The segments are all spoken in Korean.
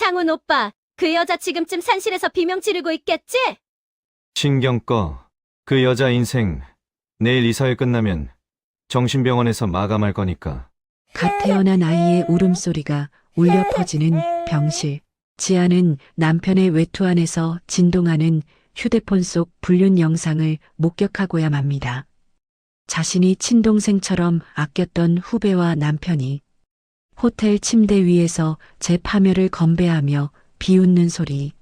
상훈 오빠, 그 여자 지금쯤 산실에서 비명 지르고 있겠지? 신경 꺼. 그 여자 인생 내일 이사회 끝나면 정신병원에서 마감할 거니까. 갓 태어난 아이의 울음소리가 울려 퍼지는 병실. 지아는 남편의 외투 안에서 진동하는 휴대폰 속 불륜 영상을 목격하고야 맙니다. 자신이 친동생처럼 아꼈던 후배와 남편이 호텔 침대 위에서 제 파멸을 건배하며 비웃는 소리.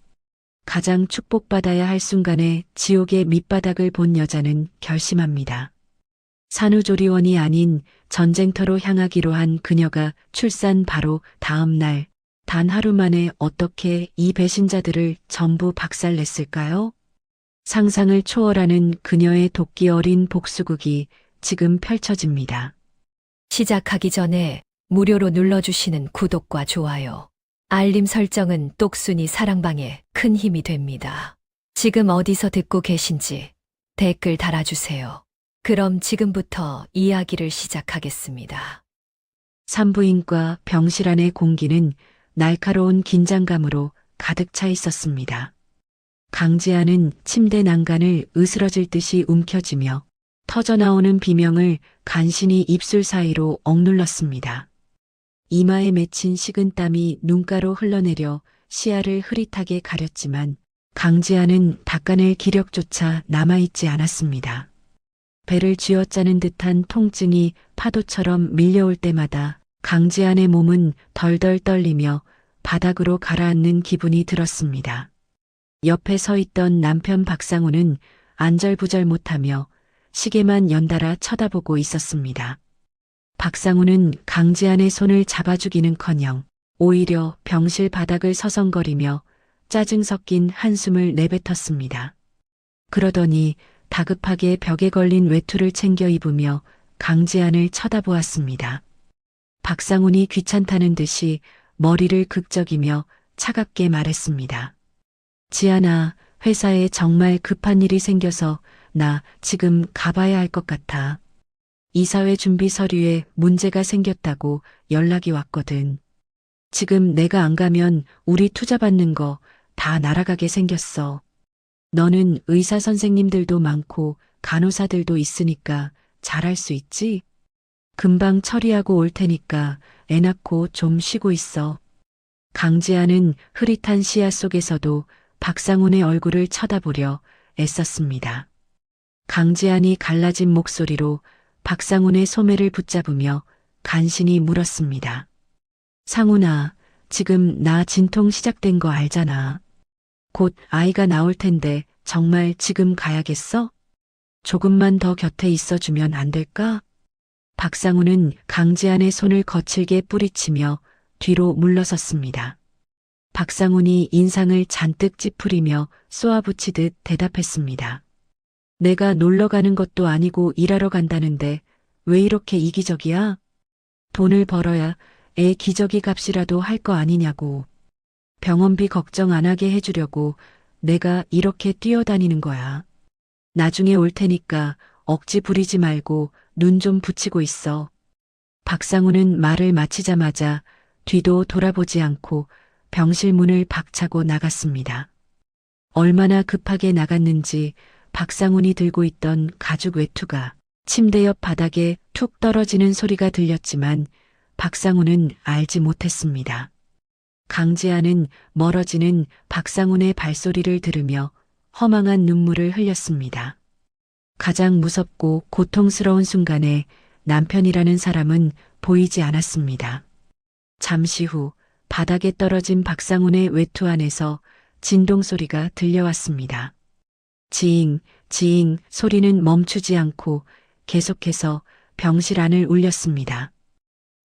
가장 축복받아야 할 순간에 지옥의 밑바닥을 본 여자는 결심합니다. 산후조리원이 아닌 전쟁터로 향하기로 한 그녀가 출산 바로 다음 날, 단 하루 만에 어떻게 이 배신자들을 전부 박살냈을까요? 상상을 초월하는 그녀의 도끼 어린 복수극이 지금 펼쳐집니다. 시작하기 전에 무료로 눌러주시는 구독과 좋아요, 알림 설정은 똑순이 사랑방에 큰 힘이 됩니다. 지금 어디서 듣고 계신지 댓글 달아주세요. 그럼 지금부터 이야기를 시작하겠습니다. 산부인과 병실 안의 공기는 날카로운 긴장감으로 가득 차 있었습니다. 강지아는 침대 난간을 으스러질 듯이 움켜쥐며 터져나오는 비명을 간신히 입술 사이로 억눌렀습니다. 이마에 맺힌 식은땀이 눈가로 흘러내려 시야를 흐릿하게 가렸지만 강지아는 닦아낼 기력조차 남아있지 않았습니다. 배를 쥐어짜는 듯한 통증이 파도처럼 밀려올 때마다 강지안의 몸은 덜덜 떨리며 바닥으로 가라앉는 기분이 들었습니다. 옆에 서 있던 남편 박상우는 안절부절 못하며 시계만 연달아 쳐다보고 있었습니다. 박상우는 강지안의 손을 잡아주기는커녕 오히려 병실 바닥을 서성거리며 짜증 섞인 한숨을 내뱉었습니다. 그러더니 다급하게 벽에 걸린 외투를 챙겨 입으며 강지안을 쳐다보았습니다. 박상훈이 귀찮다는 듯이 머리를 극적이며 차갑게 말했습니다. 지안아, 회사에 정말 급한 일이 생겨서 나 지금 가봐야 할 것 같아. 이사회 준비 서류에 문제가 생겼다고 연락이 왔거든. 지금 내가 안 가면 우리 투자 받는 거 다 날아가게 생겼어. 너는 의사 선생님들도 많고 간호사들도 있으니까 잘할 수 있지? 금방 처리하고 올 테니까 애 낳고 좀 쉬고 있어. 강지아는 흐릿한 시야 속에서도 박상훈의 얼굴을 쳐다보려 애썼습니다. 강지안이 갈라진 목소리로 박상훈의 소매를 붙잡으며 간신히 물었습니다. 상훈아, 지금 나 진통 시작된 거 알잖아. 곧 아이가 나올 텐데 정말 지금 가야겠어? 조금만 더 곁에 있어주면 안 될까? 박상우는 강지안의 손을 거칠게 뿌리치며 뒤로 물러섰습니다. 박상훈이 인상을 잔뜩 찌푸리며 쏘아붙이듯 대답했습니다. 내가 놀러 가는 것도 아니고 일하러 간다는데 왜 이렇게 이기적이야? 돈을 벌어야 애 기저귀 값이라도 할 거 아니냐고. 병원비 걱정 안 하게 해주려고 내가 이렇게 뛰어다니는 거야. 나중에 올 테니까 억지 부리지 말고 눈 좀 붙이고 있어. 박상우는 말을 마치자마자 뒤도 돌아보지 않고 병실 문을 박차고 나갔습니다. 얼마나 급하게 나갔는지 박상훈이 들고 있던 가죽 외투가 침대 옆 바닥에 툭 떨어지는 소리가 들렸지만 박상훈은 알지 못했습니다. 강지아는 멀어지는 박상훈의 발소리를 들으며 허망한 눈물을 흘렸습니다. 가장 무섭고 고통스러운 순간에 남편이라는 사람은 보이지 않았습니다. 잠시 후 바닥에 떨어진 박상훈의 외투 안에서 진동 소리가 들려왔습니다. 지잉, 지잉 소리는 멈추지 않고 계속해서 병실 안을 울렸습니다.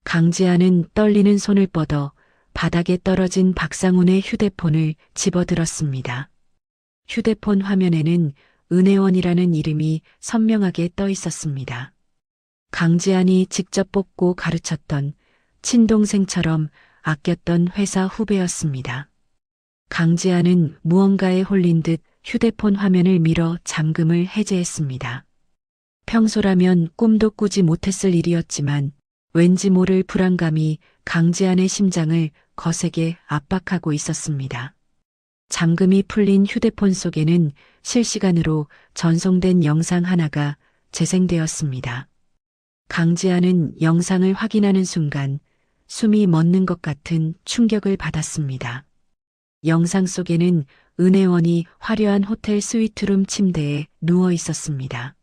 강지아는 떨리는 손을 뻗어 바닥에 떨어진 박상훈의 휴대폰을 집어들었습니다. 휴대폰 화면에는 은혜원이라는 이름이 선명하게 떠 있었습니다. 강지안이 직접 뽑고 가르쳤던 친동생처럼 아꼈던 회사 후배였습니다. 강지안은 무언가에 홀린 듯 휴대폰 화면을 밀어 잠금을 해제했습니다. 평소라면 꿈도 꾸지 못했을 일이었지만 왠지 모를 불안감이 강지안의 심장을 거세게 압박하고 있었습니다. 잠금이 풀린 휴대폰 속에는 실시간으로 전송된 영상 하나가 재생되었습니다. 강지안은 영상을 확인하는 순간 숨이 멎는 것 같은 충격을 받았습니다. 영상 속에는 은혜원이 화려한 호텔 스위트룸 침대에 누워 있었습니다.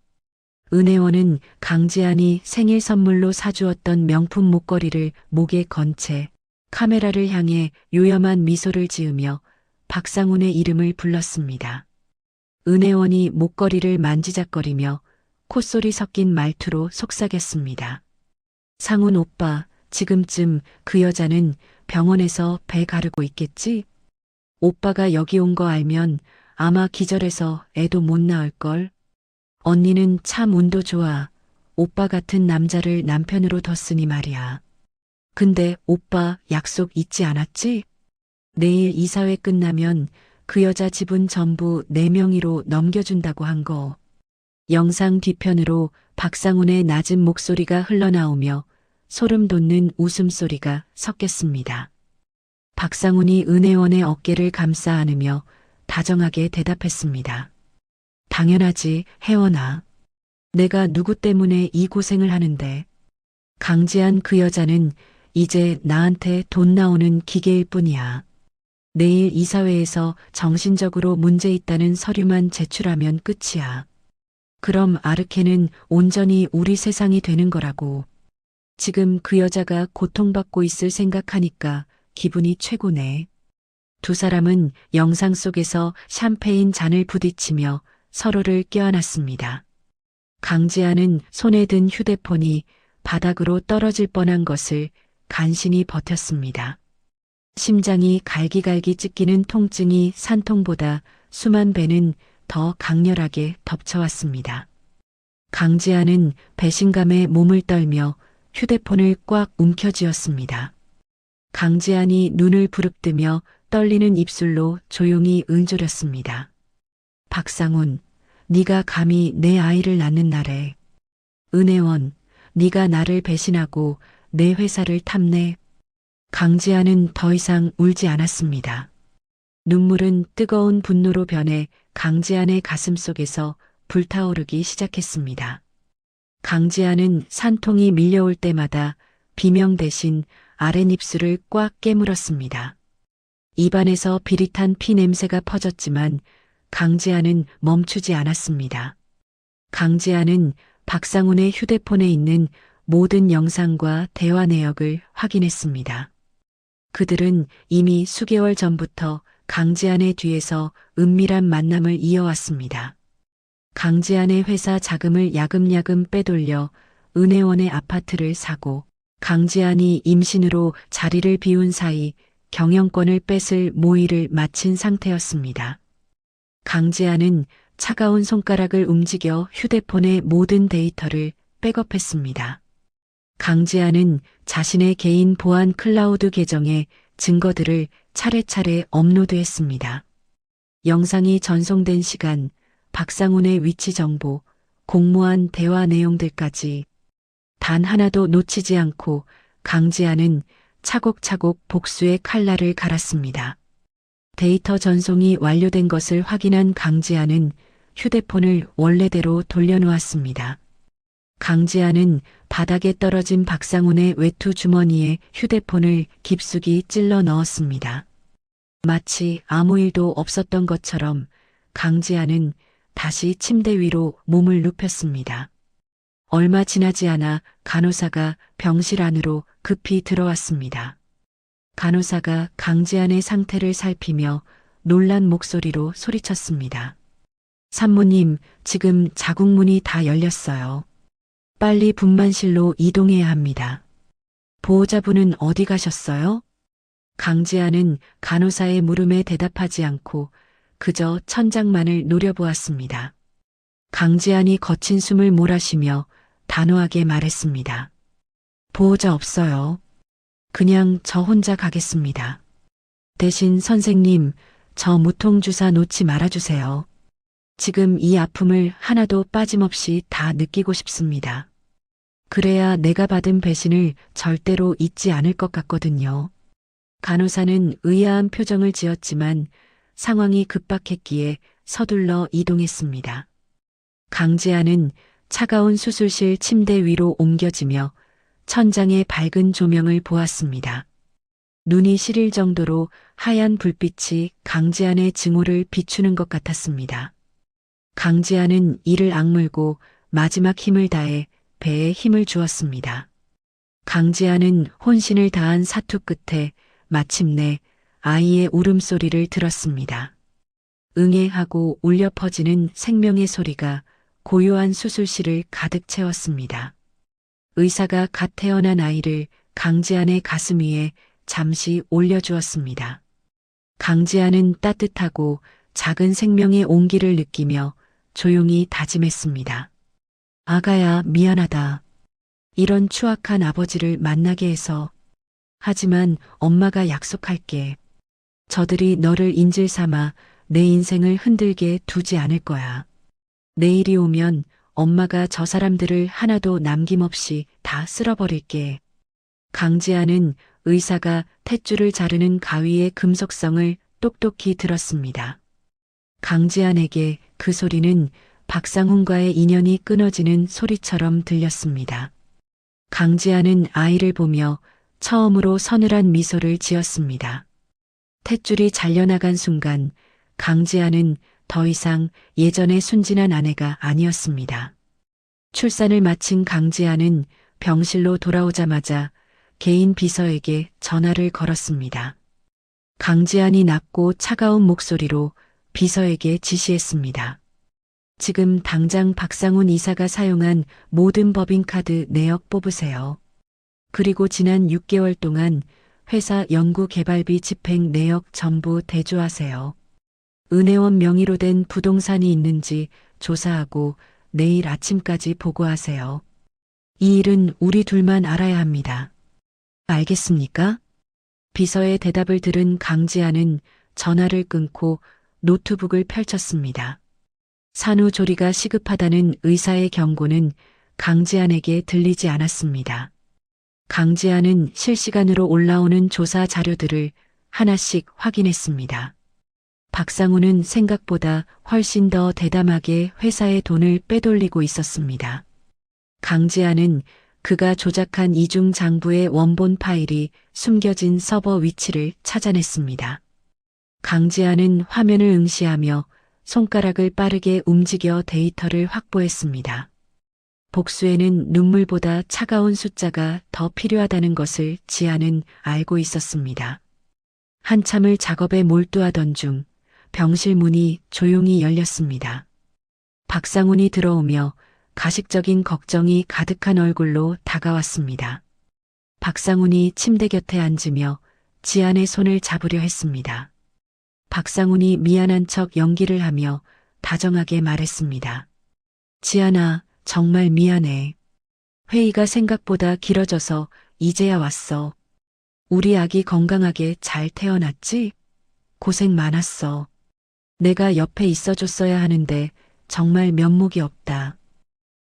은혜원은 강지안이 생일 선물로 사주었던 명품 목걸이를 목에 건 채 카메라를 향해 요염한 미소를 지으며 박상훈의 이름을 불렀습니다. 은혜원이 목걸이를 만지작거리며 콧소리 섞인 말투로 속삭였습니다. 상훈 오빠, 지금쯤 그 여자는 병원에서 배 가르고 있겠지? 오빠가 여기 온 거 알면 아마 기절해서 애도 못 낳을걸? 언니는 참 운도 좋아. 오빠 같은 남자를 남편으로 뒀으니 말이야. 근데 오빠 약속 잊지 않았지? 내일 이사회 끝나면 그 여자 지분 전부 내 명의로 넘겨준다고 한 거. 영상 뒤편으로 박상훈의 낮은 목소리가 흘러나오며 소름 돋는 웃음소리가 섞였습니다. 박상훈이 은혜원의 어깨를 감싸 안으며 다정하게 대답했습니다. 당연하지, 혜원아. 내가 누구 때문에 이 고생을 하는데. 강지한 그 여자는 이제 나한테 돈 나오는 기계일 뿐이야. 내일 이사회에서 정신적으로 문제 있다는 서류만 제출하면 끝이야. 그럼 아르케는 온전히 우리 세상이 되는 거라고. 지금 그 여자가 고통받고 있을 생각하니까 기분이 최고네. 두 사람은 영상 속에서 샴페인 잔을 부딪히며 서로를 껴안았습니다. 강지아는 손에 든 휴대폰이 바닥으로 떨어질 뻔한 것을 간신히 버텼습니다. 심장이 갈기갈기 찢기는 통증이 산통보다 수만 배는 더 강렬하게 덮쳐왔습니다. 강지아는 배신감에 몸을 떨며 휴대폰을 꽉 움켜쥐었습니다. 강지안이 눈을 부릅뜨며 떨리는 입술로 조용히 응조렸습니다. 박상훈, 네가 감히 내 아이를 낳는 날에. 은혜원, 네가 나를 배신하고 내 회사를 탐내. 강지아는 더 이상 울지 않았습니다. 눈물은 뜨거운 분노로 변해 강지안의 가슴속에서 불타오르기 시작했습니다. 강지안은 산통이 밀려올 때마다 비명 대신 아랫입술을 꽉 깨물었습니다. 입안에서 비릿한 피 냄새가 퍼졌지만 강지아는 멈추지 않았습니다. 강지아는 박상훈의 휴대폰에 있는 모든 영상과 대화 내역을 확인했습니다. 그들은 이미 수개월 전부터 강지안의 뒤에서 은밀한 만남을 이어왔습니다. 강지안의 회사 자금을 야금야금 빼돌려 은혜원의 아파트를 사고 강지안이 임신으로 자리를 비운 사이 경영권을 뺏을 모의를 마친 상태였습니다. 강지안은 차가운 손가락을 움직여 휴대폰의 모든 데이터를 백업했습니다. 강지안은 자신의 개인 보안 클라우드 계정에 증거들을 차례차례 업로드했습니다. 영상이 전송된 시간, 박상훈의 위치 정보, 공모한 대화 내용들까지 단 하나도 놓치지 않고 강지안은 차곡차곡 복수의 칼날을 갈았습니다. 데이터 전송이 완료된 것을 확인한 강지안은 휴대폰을 원래대로 돌려놓았습니다. 강지안은 바닥에 떨어진 박상훈의 외투 주머니에 휴대폰을 깊숙이 찔러 넣었습니다. 마치 아무 일도 없었던 것처럼 강지안은 다시 침대 위로 몸을 눕혔습니다. 얼마 지나지 않아 간호사가 병실 안으로 급히 들어왔습니다. 간호사가 강지안의 상태를 살피며 놀란 목소리로 소리쳤습니다. 산모님, 지금 자궁문이 다 열렸어요. 빨리 분만실로 이동해야 합니다. 보호자분은 어디 가셨어요? 강지아는 간호사의 물음에 대답하지 않고 그저 천장만을 노려보았습니다. 강지안이 거친 숨을 몰아쉬며 단호하게 말했습니다. 보호자 없어요. 그냥 저 혼자 가겠습니다. 대신 선생님, 저 무통주사 놓지 말아주세요. 지금 이 아픔을 하나도 빠짐없이 다 느끼고 싶습니다. 그래야 내가 받은 배신을 절대로 잊지 않을 것 같거든요. 간호사는 의아한 표정을 지었지만 상황이 급박했기에 서둘러 이동했습니다. 강지아는 차가운 수술실 침대 위로 옮겨지며 천장의 밝은 조명을 보았습니다. 눈이 시릴 정도로 하얀 불빛이 강지안의 증오를 비추는 것 같았습니다. 강지안은 이를 악물고 마지막 힘을 다해 배에 힘을 주었습니다. 강지안은 혼신을 다한 사투 끝에 마침내 아이의 울음소리를 들었습니다. 응애하고 울려 퍼지는 생명의 소리가 고요한 수술실을 가득 채웠습니다. 의사가 갓 태어난 아이를 강지안의 가슴 위에 잠시 올려주었습니다. 강지안은 따뜻하고 작은 생명의 온기를 느끼며 조용히 다짐했습니다. 아가야, 미안하다. 이런 추악한 아버지를 만나게 해서. 하지만 엄마가 약속할게. 저들이 너를 인질 삼아 내 인생을 흔들게 두지 않을 거야. 내일이 오면 엄마가 저 사람들을 하나도 남김없이 다 쓸어버릴게. 강지아는 의사가 탯줄을 자르는 가위의 금속성을 똑똑히 들었습니다. 강지안에게 그 소리는 박상훈과의 인연이 끊어지는 소리처럼 들렸습니다. 강지안은 아이를 보며 처음으로 서늘한 미소를 지었습니다. 탯줄이 잘려나간 순간 강지안은 더 이상 예전의 순진한 아내가 아니었습니다. 출산을 마친 강지안은 병실로 돌아오자마자 개인 비서에게 전화를 걸었습니다. 강지안이 낮고 차가운 목소리로 비서에게 지시했습니다. 지금 당장 박상훈 이사가 사용한 모든 법인카드 내역 뽑으세요. 그리고 지난 6개월 동안 회사 연구개발비 집행 내역 전부 대조하세요. 은혜원 명의로 된 부동산이 있는지 조사하고 내일 아침까지 보고하세요. 이 일은 우리 둘만 알아야 합니다. 알겠습니까? 비서의 대답을 들은 강지아는 전화를 끊고 노트북을 펼쳤습니다. 산후조리가 시급하다는 의사의 경고는 강지안에게 들리지 않았습니다. 강지안은 실시간으로 올라오는 조사 자료들을 하나씩 확인했습니다. 박상훈은 생각보다 훨씬 더 대담하게 회사의 돈을 빼돌리고 있었습니다. 강지안은 그가 조작한 이중 장부의 원본 파일이 숨겨진 서버 위치를 찾아냈습니다. 강지안은 화면을 응시하며 손가락을 빠르게 움직여 데이터를 확보했습니다. 복수에는 눈물보다 차가운 숫자가 더 필요하다는 것을 지안은 알고 있었습니다. 한참을 작업에 몰두하던 중 병실 문이 조용히 열렸습니다. 박상훈이 들어오며 가식적인 걱정이 가득한 얼굴로 다가왔습니다. 박상훈이 침대 곁에 앉으며 지안의 손을 잡으려 했습니다. 박상훈이 미안한 척 연기를 하며 다정하게 말했습니다. 지안아, 정말 미안해. 회의가 생각보다 길어져서 이제야 왔어. 우리 아기 건강하게 잘 태어났지? 고생 많았어. 내가 옆에 있어줬어야 하는데 정말 면목이 없다.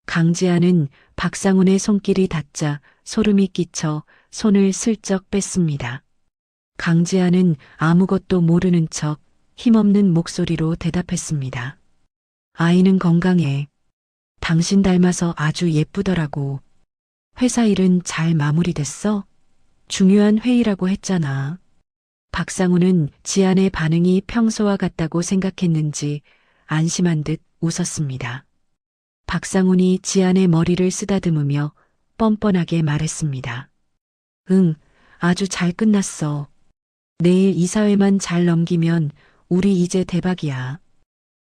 강지아는 박상훈의 손길이 닿자 소름이 끼쳐 손을 슬쩍 뺐습니다. 강지아는 아무것도 모르는 척 힘없는 목소리로 대답했습니다. 아이는 건강해. 당신 닮아서 아주 예쁘더라고. 회사 일은 잘 마무리됐어? 중요한 회의라고 했잖아. 박상훈은 지안의 반응이 평소와 같다고 생각했는지 안심한 듯 웃었습니다. 박상훈이 지안의 머리를 쓰다듬으며 뻔뻔하게 말했습니다. 응, 아주 잘 끝났어. 내일 이사회만 잘 넘기면 우리 이제 대박이야.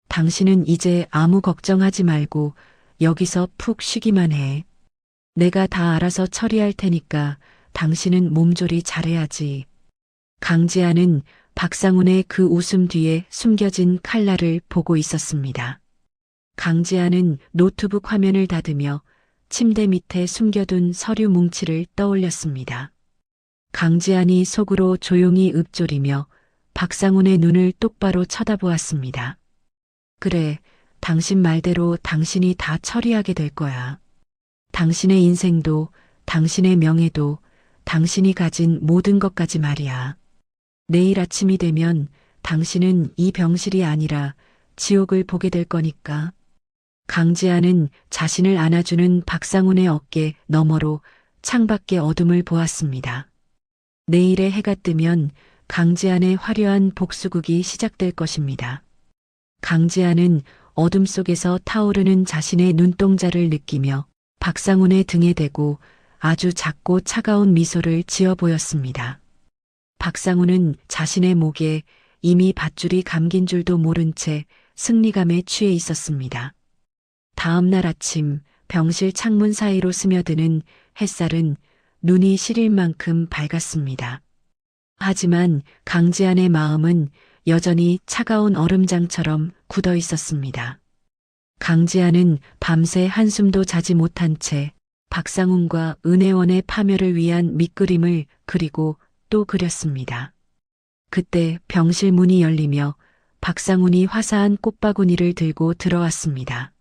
당신은 이제 아무 걱정하지 말고 여기서 푹 쉬기만 해. 내가 다 알아서 처리할 테니까 당신은 몸조리 잘해야지. 강지아는 박상훈의 그 웃음 뒤에 숨겨진 칼날을 보고 있었습니다. 강지아는 노트북 화면을 닫으며 침대 밑에 숨겨둔 서류 뭉치를 떠올렸습니다. 강지안이 속으로 조용히 읊조리며 박상훈의 눈을 똑바로 쳐다보았습니다. 그래, 당신 말대로 당신이 다 처리하게 될 거야. 당신의 인생도, 당신의 명예도, 당신이 가진 모든 것까지 말이야. 내일 아침이 되면 당신은 이 병실이 아니라 지옥을 보게 될 거니까. 강지아는 자신을 안아주는 박상훈의 어깨 너머로 창밖의 어둠을 보았습니다. 내일의 해가 뜨면 강지안의 화려한 복수극이 시작될 것입니다. 강지안은 어둠 속에서 타오르는 자신의 눈동자를 느끼며 박상훈의 등에 대고 아주 작고 차가운 미소를 지어 보였습니다. 박상훈은 자신의 목에 이미 밧줄이 감긴 줄도 모른 채 승리감에 취해 있었습니다. 다음 날 아침 병실 창문 사이로 스며드는 햇살은 눈이 시릴 만큼 밝았습니다. 하지만 강지안의 마음은 여전히 차가운 얼음장처럼 굳어 있었습니다. 강지안은 밤새 한숨도 자지 못한 채 박상훈과 은혜원의 파멸을 위한 밑그림을 그리고 또 그렸습니다. 그때 병실 문이 열리며 박상훈이 화사한 꽃바구니를 들고 들어왔습니다.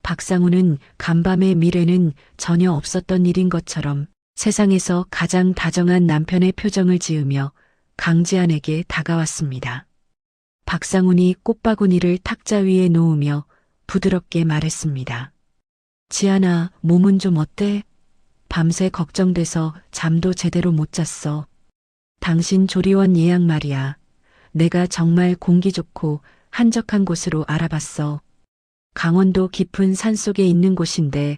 박상훈은 간밤의 미래는 전혀 없었던 일인 것처럼 세상에서 가장 다정한 남편의 표정을 지으며 강지안에게 다가왔습니다. 박상훈이 꽃바구니를 탁자 위에 놓으며 부드럽게 말했습니다. 지안아, 몸은 좀 어때? 밤새 걱정돼서 잠도 제대로 못 잤어. 당신 조리원 예약 말이야. 내가 정말 공기 좋고 한적한 곳으로 알아봤어. 강원도 깊은 산속에 있는 곳인데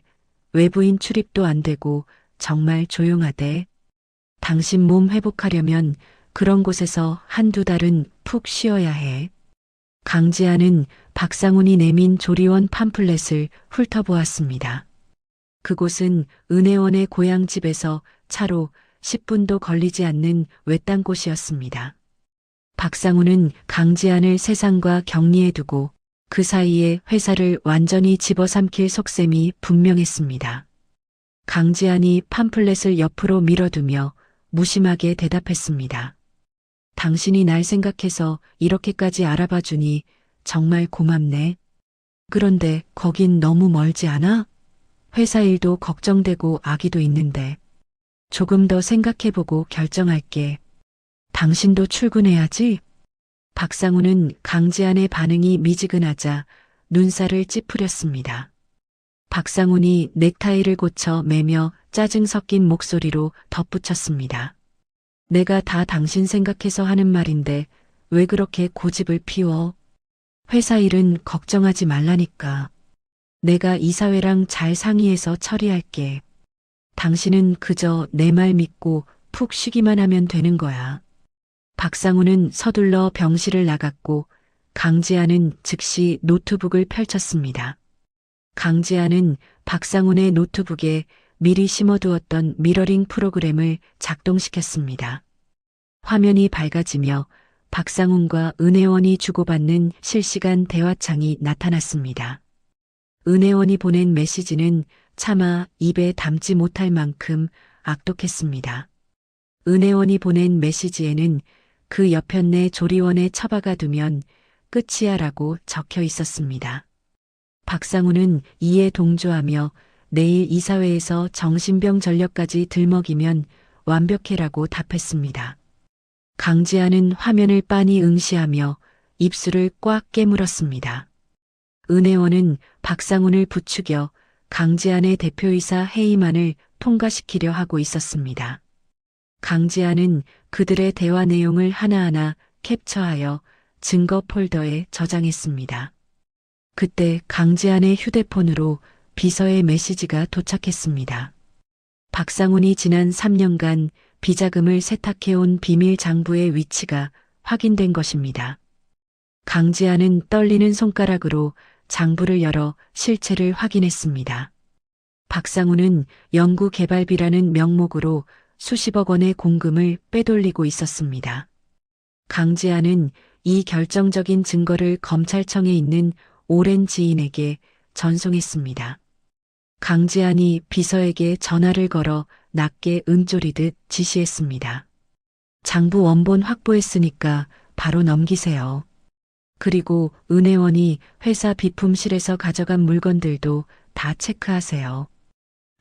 외부인 출입도 안 되고 정말 조용하대. 당신 몸 회복하려면 그런 곳에서 한두 달은 푹 쉬어야 해. 강지아는 박상훈이 내민 조리원 팜플렛을 훑어보았습니다. 그곳은 은혜원의 고향집에서 차로 10분도 걸리지 않는 외딴 곳이었습니다. 박상훈은 강지안을 세상과 격리해 두고 그 사이에 회사를 완전히 집어삼킬 속셈이 분명했습니다. 강지안이 팜플렛을 옆으로 밀어두며 무심하게 대답했습니다. 당신이 날 생각해서 이렇게까지 알아봐 주니 정말 고맙네. 그런데 거긴 너무 멀지 않아? 회사 일도 걱정되고 아기도 있는데. 조금 더 생각해보고 결정할게. 당신도 출근해야지. 박상훈은 강지안의 반응이 미지근하자 눈살을 찌푸렸습니다. 박상훈이 넥타이를 고쳐 매며 짜증 섞인 목소리로 덧붙였습니다. 내가 다 당신 생각해서 하는 말인데 왜 그렇게 고집을 피워? 회사 일은 걱정하지 말라니까. 내가 이사회랑 잘 상의해서 처리할게. 당신은 그저 내 말 믿고 푹 쉬기만 하면 되는 거야. 박상훈은 서둘러 병실을 나갔고 강지아는 즉시 노트북을 펼쳤습니다. 강지아는 박상훈의 노트북에 미리 심어두었던 미러링 프로그램을 작동시켰습니다. 화면이 밝아지며 박상훈과 은혜원이 주고받는 실시간 대화창이 나타났습니다. 은혜원이 보낸 메시지는 차마 입에 담지 못할 만큼 악독했습니다. 은혜원이 보낸 메시지에는 그 여편네 조리원에 처박아 두면 끝이야라고 적혀 있었습니다. 박상훈은 이에 동조하며 내일 이사회에서 정신병 전력까지 들먹이면 완벽해라고 답했습니다. 강지아는 화면을 빤히 응시하며 입술을 꽉 깨물었습니다. 은혜원은 박상훈을 부추겨 강지안의 대표이사 회의만을 통과시키려 하고 있었습니다. 강지안은 그들의 대화 내용을 하나하나 캡처하여 증거 폴더에 저장했습니다. 그때 강지안의 휴대폰으로 비서의 메시지가 도착했습니다. 박상훈이 지난 3년간 비자금을 세탁해온 비밀 장부의 위치가 확인된 것입니다. 강지안은 떨리는 손가락으로 장부를 열어 실체를 확인했습니다. 박상훈은 연구개발비라는 명목으로 수십억 원의 공금을 빼돌리고 있었습니다. 강지안은 이 결정적인 증거를 검찰청에 있는 오랜 지인에게 전송했습니다. 강지안이 비서에게 전화를 걸어 낮게 은조리듯 지시했습니다. 장부 원본 확보했으니까 바로 넘기세요. 그리고 은혜원이 회사 비품실에서 가져간 물건들도 다 체크하세요.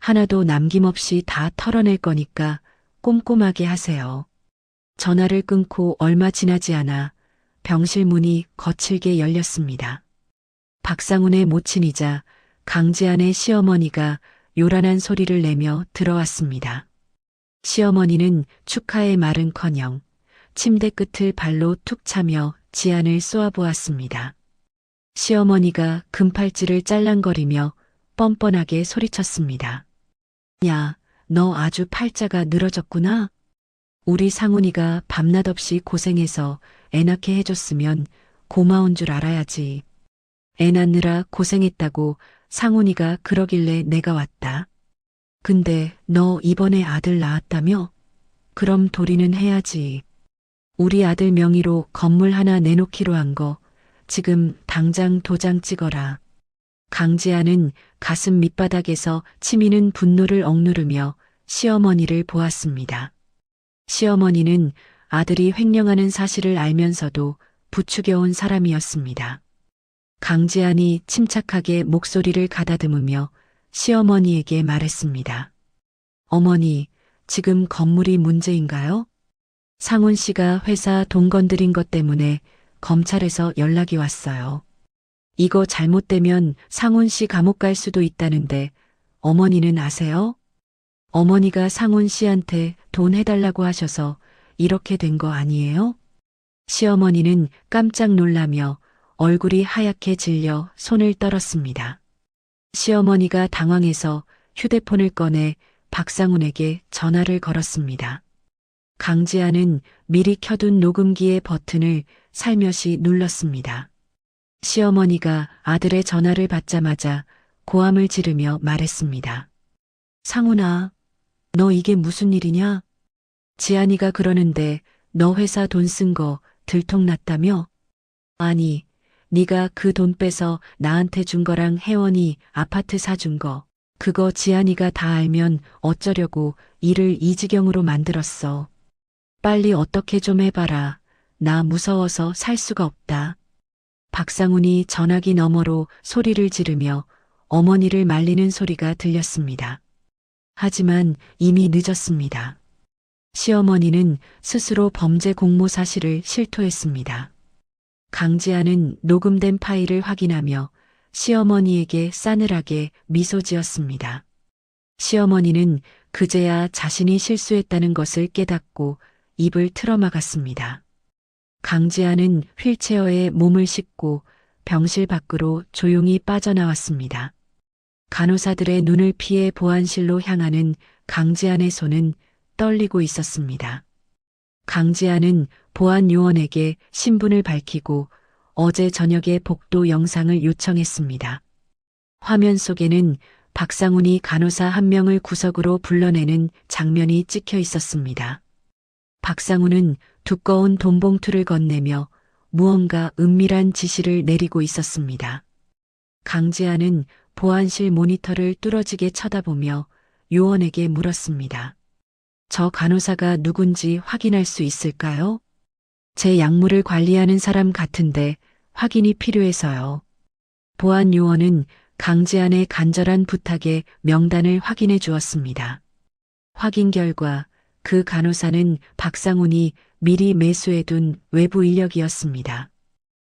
하나도 남김없이 다 털어낼 거니까 꼼꼼하게 하세요. 전화를 끊고 얼마 지나지 않아 병실 문이 거칠게 열렸습니다. 박상훈의 모친이자 강지안의 시어머니가 요란한 소리를 내며 들어왔습니다. 시어머니는 축하의 말은커녕 침대 끝을 발로 툭 차며 지안을 쏘아보았습니다. 시어머니가 금팔찌를 짤랑거리며 뻔뻔하게 소리쳤습니다. 야, 너 아주 팔자가 늘어졌구나. 우리 상훈이가 밤낮 없이 고생해서 애 낳게 해줬으면 고마운 줄 알아야지. 애 낳느라 고생했다고 상훈이가 그러길래 내가 왔다. 근데 너 이번에 아들 낳았다며? 그럼 도리는 해야지. 우리 아들 명의로 건물 하나 내놓기로 한 거 지금 당장 도장 찍어라. 강지아는 가슴 밑바닥에서 치미는 분노를 억누르며 시어머니를 보았습니다. 시어머니는 아들이 횡령하는 사실을 알면서도 부추겨온 사람이었습니다. 강지안이 침착하게 목소리를 가다듬으며 시어머니에게 말했습니다. 어머니, 지금 건물이 문제인가요? 상훈 씨가 회사 돈 건드린 것 때문에 검찰에서 연락이 왔어요. 이거 잘못되면 상훈 씨 감옥 갈 수도 있다는데 어머니는 아세요? 어머니가 상훈 씨한테 돈 해달라고 하셔서 이렇게 된 거 아니에요? 시어머니는 깜짝 놀라며 얼굴이 하얗게 질려 손을 떨었습니다. 시어머니가 당황해서 휴대폰을 꺼내 박상훈에게 전화를 걸었습니다. 강지아는 미리 켜둔 녹음기의 버튼을 살며시 눌렀습니다. 시어머니가 아들의 전화를 받자마자 고함을 지르며 말했습니다. 상훈아, 너 이게 무슨 일이냐? 지안이가 그러는데 너 회사 돈 쓴 거 들통났다며? 아니, 네가 그 돈 빼서 나한테 준 거랑 혜원이 아파트 사준 거, 그거 지안이가 다 알면 어쩌려고 일을 이 지경으로 만들었어. 빨리 어떻게 좀 해봐라. 나 무서워서 살 수가 없다. 박상훈이 전화기 너머로 소리를 지르며 어머니를 말리는 소리가 들렸습니다. 하지만 이미 늦었습니다. 시어머니는 스스로 범죄 공모 사실을 실토했습니다. 강지아는 녹음된 파일을 확인하며 시어머니에게 싸늘하게 미소 지었습니다. 시어머니는 그제야 자신이 실수했다는 것을 깨닫고 입을 틀어막았습니다. 강지아는 휠체어에 몸을 싣고 병실 밖으로 조용히 빠져나왔습니다. 간호사들의 눈을 피해 보안실로 향하는 강지안의 손은 떨리고 있었습니다. 강지안은 보안 요원에게 신분을 밝히고 어제 저녁의 복도 영상을 요청했습니다. 화면 속에는 박상훈이 간호사 한 명을 구석으로 불러내는 장면이 찍혀 있었습니다. 박상훈은 두꺼운 돈봉투를 건네며 무언가 은밀한 지시를 내리고 있었습니다. 강지아는 보안실 모니터를 뚫어지게 쳐다보며 요원에게 물었습니다. 저 간호사가 누군지 확인할 수 있을까요? 제 약물을 관리하는 사람 같은데 확인이 필요해서요. 보안 요원은 강지안의 간절한 부탁에 명단을 확인해 주었습니다. 확인 결과 그 간호사는 박상훈이 미리 매수해둔 외부 인력이었습니다.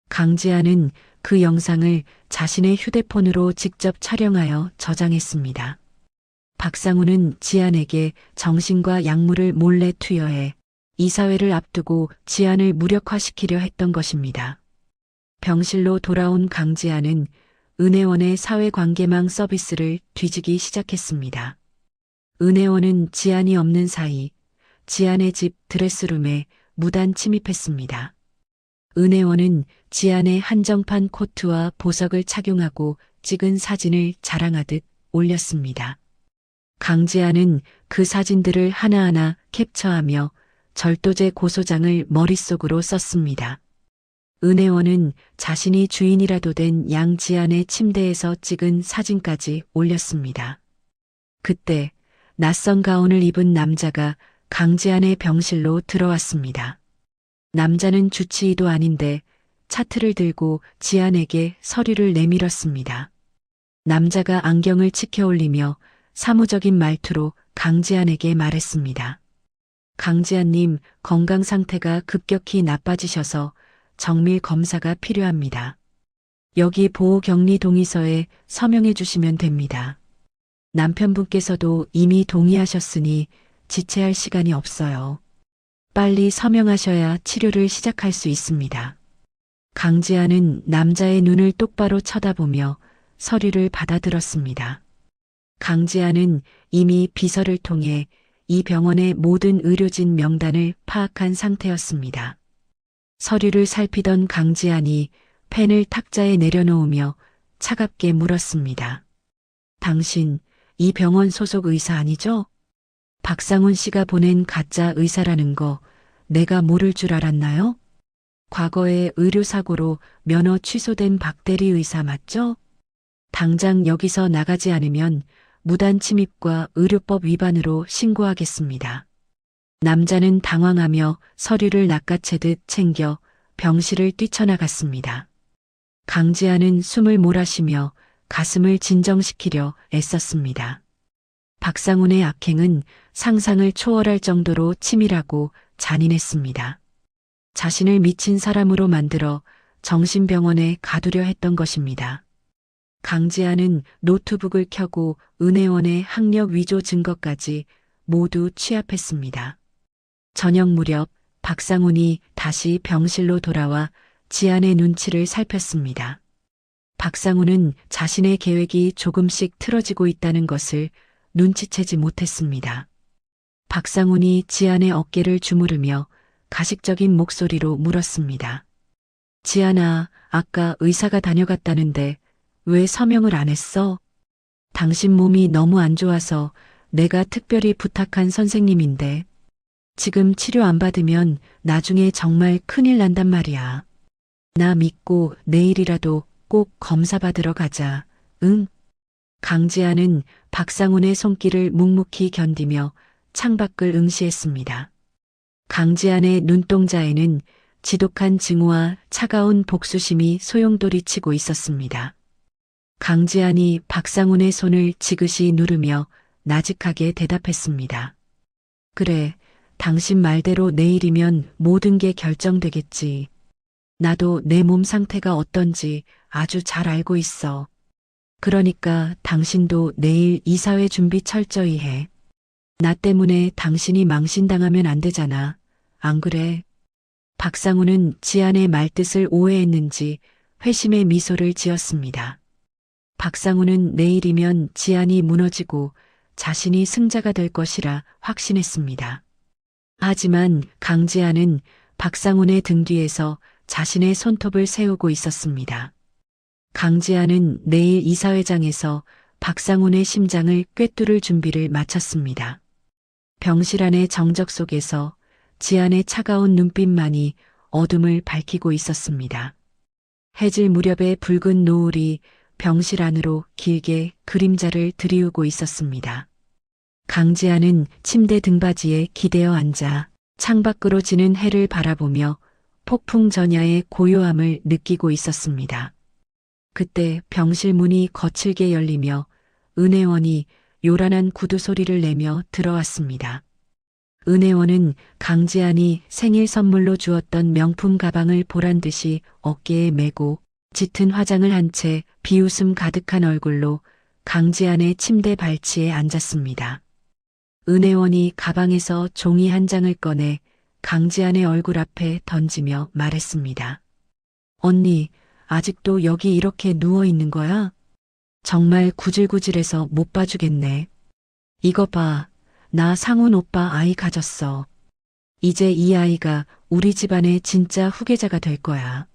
강지안은 그 영상을 자신의 휴대폰으로 직접 촬영하여 저장했습니다. 박상훈은 지안에게 정신과 약물을 몰래 투여해 이사회를 앞두고 지안을 무력화시키려 했던 것입니다. 병실로 돌아온 강지안은 은혜원의 사회관계망 서비스를 뒤지기 시작했습니다. 은혜원은 지안이 없는 사이 지안의 집 드레스룸에 무단 침입했습니다. 은혜원은 지안의 한정판 코트와 보석을 착용하고 찍은 사진을 자랑하듯 올렸습니다. 강지안은 그 사진들을 하나하나 캡처하며 절도죄 고소장을 머릿속으로 썼습니다. 은혜원은 자신이 주인이라도 된 양지안의 침대에서 찍은 사진까지 올렸습니다. 그때 낯선 가운을 입은 남자가 강지안의 병실로 들어왔습니다. 남자는 주치의도 아닌데 차트를 들고 지안에게 서류를 내밀었습니다. 남자가 안경을 치켜 올리며 사무적인 말투로 강지한에게 말했습니다. 강지한님, 건강 상태가 급격히 나빠지셔서 정밀 검사가 필요합니다. 여기 보호격리 동의서에 서명해 주시면 됩니다. 남편분께서도 이미 동의하셨으니 지체할 시간이 없어요. 빨리 서명하셔야 치료를 시작할 수 있습니다. 강지한은 남자의 눈을 똑바로 쳐다보며 서류를 받아들었습니다. 강지한은 이미 비서를 통해 이 병원의 모든 의료진 명단을 파악한 상태였습니다. 서류를 살피던 강지한이 펜을 탁자에 내려놓으며 차갑게 물었습니다. 당신, 이 병원 소속 의사 아니죠? 박상훈 씨가 보낸 가짜 의사라는 거 내가 모를 줄 알았나요? 과거에 의료사고로 면허 취소된 박대리 의사 맞죠? 당장 여기서 나가지 않으면 무단 침입과 의료법 위반으로 신고하겠습니다. 남자는 당황하며 서류를 낚아채듯 챙겨 병실을 뛰쳐나갔습니다. 강지한은 숨을 몰아쉬며 가슴을 진정시키려 애썼습니다. 박상훈의 악행은 상상을 초월할 정도로 치밀하고 잔인했습니다. 자신을 미친 사람으로 만들어 정신병원에 가두려 했던 것입니다. 강지한은 노트북을 켜고 은혜원의 학력 위조 증거까지 모두 취합했습니다. 저녁 무렵 박상훈이 다시 병실로 돌아와 지안의 눈치를 살폈습니다. 박상훈은 자신의 계획이 조금씩 틀어지고 있다는 것을 눈치채지 못했습니다. 박상훈이 지안의 어깨를 주무르며 가식적인 목소리로 물었습니다. 지안아, 아까 의사가 다녀갔다는데 왜 서명을 안 했어? 당신 몸이 너무 안 좋아서 내가 특별히 부탁한 선생님인데 지금 치료 안 받으면 나중에 정말 큰일 난단 말이야. 나 믿고 내일이라도 꼭 검사 받으러 가자. 응? 강지한은 박상훈의 손길을 묵묵히 견디며 창밖을 응시했습니다. 강지한의 눈동자에는 지독한 증오와 차가운 복수심이 소용돌이치고 있었습니다. 강지한이 박상훈의 손을 지그시 누르며 나직하게 대답했습니다. 그래, 당신 말대로 내일이면 모든 게 결정되겠지. 나도 내 몸 상태가 어떤지 아주 잘 알고 있어. 그러니까 당신도 내일 이사회 준비 철저히 해. 나 때문에 당신이 망신당하면 안 되잖아. 안 그래? 박상훈은 지안의 말뜻을 오해했는지 회심의 미소를 지었습니다. 박상훈은 내일이면 지안이 무너지고 자신이 승자가 될 것이라 확신했습니다. 하지만 강지안은 박상훈의 등 뒤에서 자신의 손톱을 세우고 있었습니다. 강지안은 내일 이사회장에서 박상훈의 심장을 꿰뚫을 준비를 마쳤습니다. 병실 안의 정적 속에서 지안의 차가운 눈빛만이 어둠을 밝히고 있었습니다. 해질 무렵의 붉은 노을이 병실 안으로 길게 그림자를 들이우고 있었습니다. 강지안은 침대 등받이에 기대어 앉아 창밖으로 지는 해를 바라보며 폭풍 전야의 고요함을 느끼고 있었습니다. 그때 병실 문이 거칠게 열리며 은혜원이 요란한 구두 소리를 내며 들어왔습니다. 은혜원은 강지안이 생일 선물로 주었던 명품 가방을 보란 듯이 어깨에 메고 짙은 화장을 한 채 비웃음 가득한 얼굴로 강지안의 침대 발치에 앉았습니다. 은혜원이 가방에서 종이 한 장을 꺼내 강지안의 얼굴 앞에 던지며 말했습니다. 언니, 아직도 여기 이렇게 누워 있는 거야? 정말 구질구질해서 못 봐주겠네. 이거 봐, 나 상훈 오빠 아이 가졌어. 이제 이 아이가 우리 집안의 진짜 후계자가 될 거야.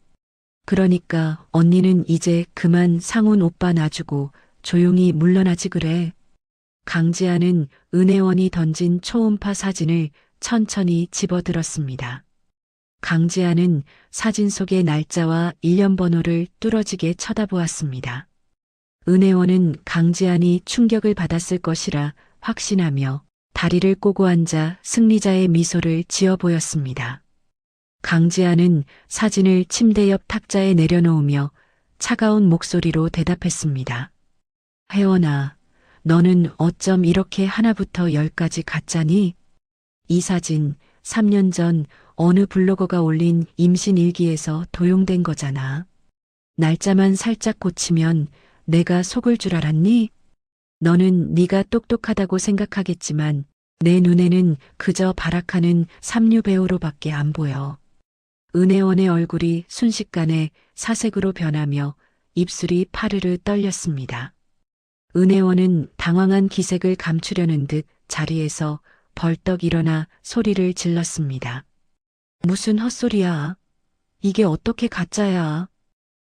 그러니까 언니는 이제 그만 상훈 오빠 놔주고 조용히 물러나지 그래. 강지안은 은혜원이 던진 초음파 사진을 천천히 집어들었습니다. 강지안은 사진 속의 날짜와 일련 번호를 뚫어지게 쳐다보았습니다. 은혜원은 강지안이 충격을 받았을 것이라 확신하며 다리를 꼬고 앉아 승리자의 미소를 지어 보였습니다. 강지안은 사진을 침대 옆 탁자에 내려놓으며 차가운 목소리로 대답했습니다. 혜원아, 너는 어쩜 이렇게 하나부터 열까지 가짜니? 이 사진 3년 전 어느 블로거가 올린 임신 일기에서 도용된 거잖아. 날짜만 살짝 고치면 내가 속을 줄 알았니? 너는 네가 똑똑하다고 생각하겠지만 내 눈에는 그저 발악하는 삼류 배우로밖에 안 보여. 은혜원의 얼굴이 순식간에 사색으로 변하며 입술이 파르르 떨렸습니다. 은혜원은 당황한 기색을 감추려는 듯 자리에서 벌떡 일어나 소리를 질렀습니다. 무슨 헛소리야. 이게 어떻게 가짜야.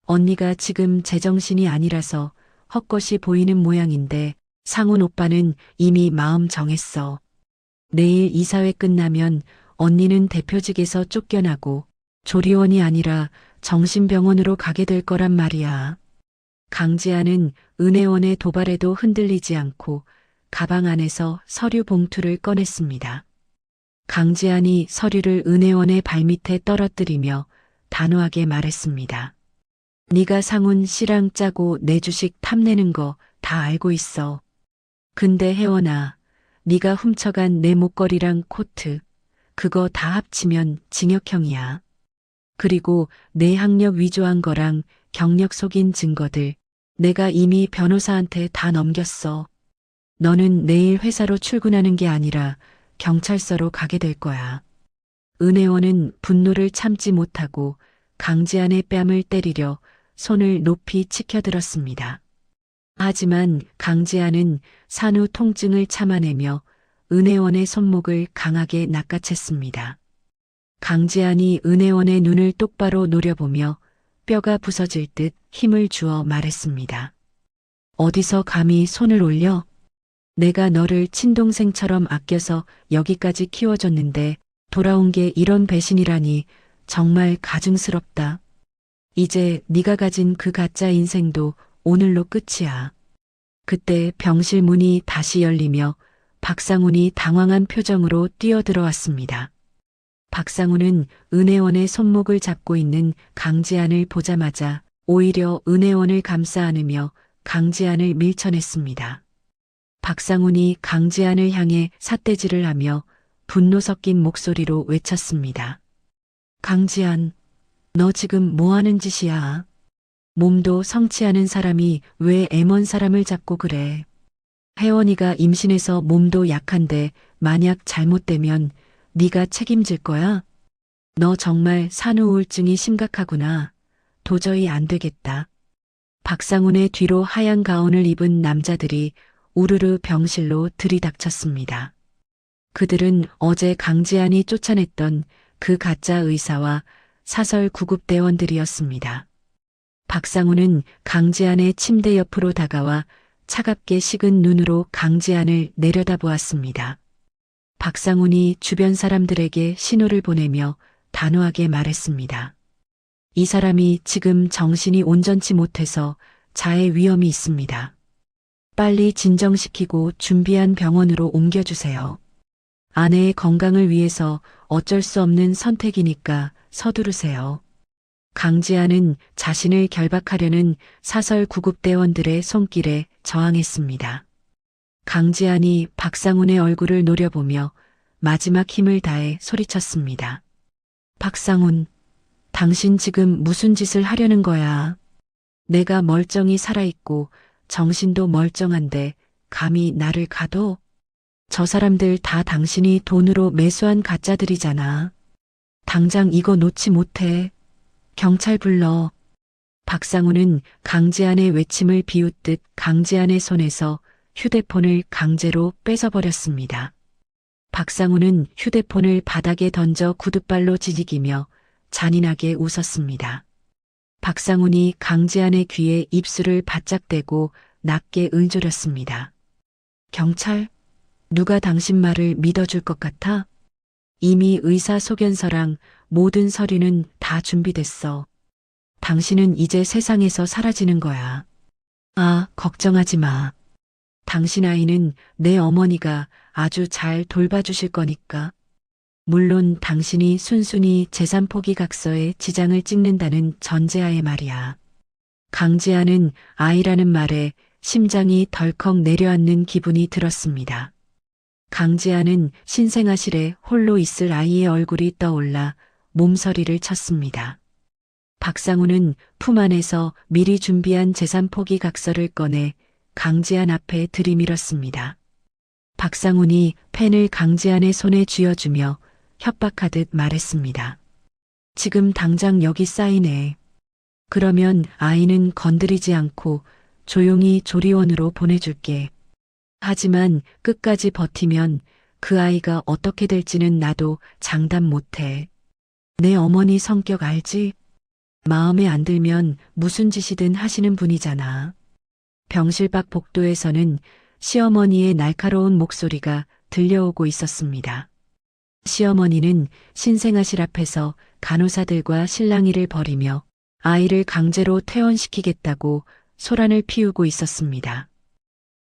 언니가 지금 제정신이 아니라서 헛것이 보이는 모양인데 상훈 오빠는 이미 마음 정했어. 내일 이사회 끝나면 언니는 대표직에서 쫓겨나고 조리원이 아니라 정신병원으로 가게 될 거란 말이야. 강지아는 은혜원의 도발에도 흔들리지 않고 가방 안에서 서류 봉투를 꺼냈습니다. 강지안이 서류를 은혜원의 발밑에 떨어뜨리며 단호하게 말했습니다. 네가 상훈 씨랑 짜고 내 주식 탐내는 거 다 알고 있어. 근데 혜원아, 네가 훔쳐간 내 목걸이랑 코트, 그거 다 합치면 징역형이야. 그리고 내 학력 위조한 거랑 경력 속인 증거들, 내가 이미 변호사한테 다 넘겼어. 너는 내일 회사로 출근하는 게 아니라 경찰서로 가게 될 거야. 은혜원은 분노를 참지 못하고 강지안의 뺨을 때리려 손을 높이 치켜들었습니다. 하지만 강지안은 산후 통증을 참아내며 은혜원의 손목을 강하게 낚아챘습니다. 강지안이 은혜원의 눈을 똑바로 노려보며 뼈가 부서질 듯 힘을 주어 말했습니다. 어디서 감히 손을 올려? 내가 너를 친동생처럼 아껴서 여기까지 키워줬는데 돌아온 게 이런 배신이라니 정말 가증스럽다. 이제 네가 가진 그 가짜 인생도 오늘로 끝이야. 그때 병실 문이 다시 열리며 박상훈이 당황한 표정으로 뛰어들어왔습니다. 박상훈은 은혜원의 손목을 잡고 있는 강지안을 보자마자 오히려 은혜원을 감싸 안으며 강지안을 밀쳐냈습니다. 박상훈이 강지안을 향해 삿대질을 하며 분노 섞인 목소리로 외쳤습니다. 강지안, 너 지금 뭐 하는 짓이야? 몸도 성치 않은 사람이 왜 애먼 사람을 잡고 그래? 혜원이가 임신해서 몸도 약한데 만약 잘못되면 네가 책임질 거야? 너 정말 산후 우울증이 심각하구나. 도저히 안 되겠다. 박상훈의 뒤로 하얀 가운을 입은 남자들이 우르르 병실로 들이닥쳤습니다. 그들은 어제 강지안이 쫓아냈던 그 가짜 의사와 사설 구급대원들이었습니다. 박상훈은 강지안의 침대 옆으로 다가와 차갑게 식은 눈으로 강지안을 내려다보았습니다. 박상훈이 주변 사람들에게 신호를 보내며 단호하게 말했습니다. 이 사람이 지금 정신이 온전치 못해서 자해 위험이 있습니다. 빨리 진정시키고 준비한 병원으로 옮겨주세요. 아내의 건강을 위해서 어쩔 수 없는 선택이니까 서두르세요. 강지아는 자신을 결박하려는 사설 구급대원들의 손길에 저항했습니다. 강지안이 박상훈의 얼굴을 노려보며 마지막 힘을 다해 소리쳤습니다. 박상훈, 당신 지금 무슨 짓을 하려는 거야? 내가 멀쩡히 살아있고 정신도 멀쩡한데 감히 나를 가둬? 저 사람들 다 당신이 돈으로 매수한 가짜들이잖아. 당장 이거 놓지 못해. 경찰 불러. 박상훈은 강지안의 외침을 비웃듯 강지안의 손에서 휴대폰을 강제로 뺏어버렸습니다. 박상훈은 휴대폰을 바닥에 던져 구둣발로 지지기며 잔인하게 웃었습니다. 박상훈이 강지안의 귀에 입술을 바짝 대고 낮게 은조렸습니다. 경찰? 누가 당신 말을 믿어줄 것 같아? 이미 의사소견서랑 모든 서류는 다 준비됐어. 당신은 이제 세상에서 사라지는 거야. 아, 걱정하지 마. 당신 아이는 내 어머니가 아주 잘 돌봐주실 거니까. 물론 당신이 순순히 재산 포기 각서에 지장을 찍는다는 전제하에 말이야. 강지아는 아이라는 말에 심장이 덜컥 내려앉는 기분이 들었습니다. 강지아는 신생아실에 홀로 있을 아이의 얼굴이 떠올라 몸서리를 쳤습니다. 박상우는 품 안에서 미리 준비한 재산 포기 각서를 꺼내 강지안 앞에 들이밀었습니다. 박상훈이 펜을 강지안의 손에 쥐어주며 협박하듯 말했습니다. 지금 당장 여기 사인해. 그러면 아이는 건드리지 않고 조용히 조리원으로 보내줄게. 하지만 끝까지 버티면 그 아이가 어떻게 될지는 나도 장담 못해. 내 어머니 성격 알지? 마음에 안 들면 무슨 짓이든 하시는 분이잖아. 병실 밖 복도에서는 시어머니의 날카로운 목소리가 들려오고 있었습니다. 시어머니는 신생아실 앞에서 간호사들과 실랑이를 벌이며 아이를 강제로 퇴원시키겠다고 소란을 피우고 있었습니다.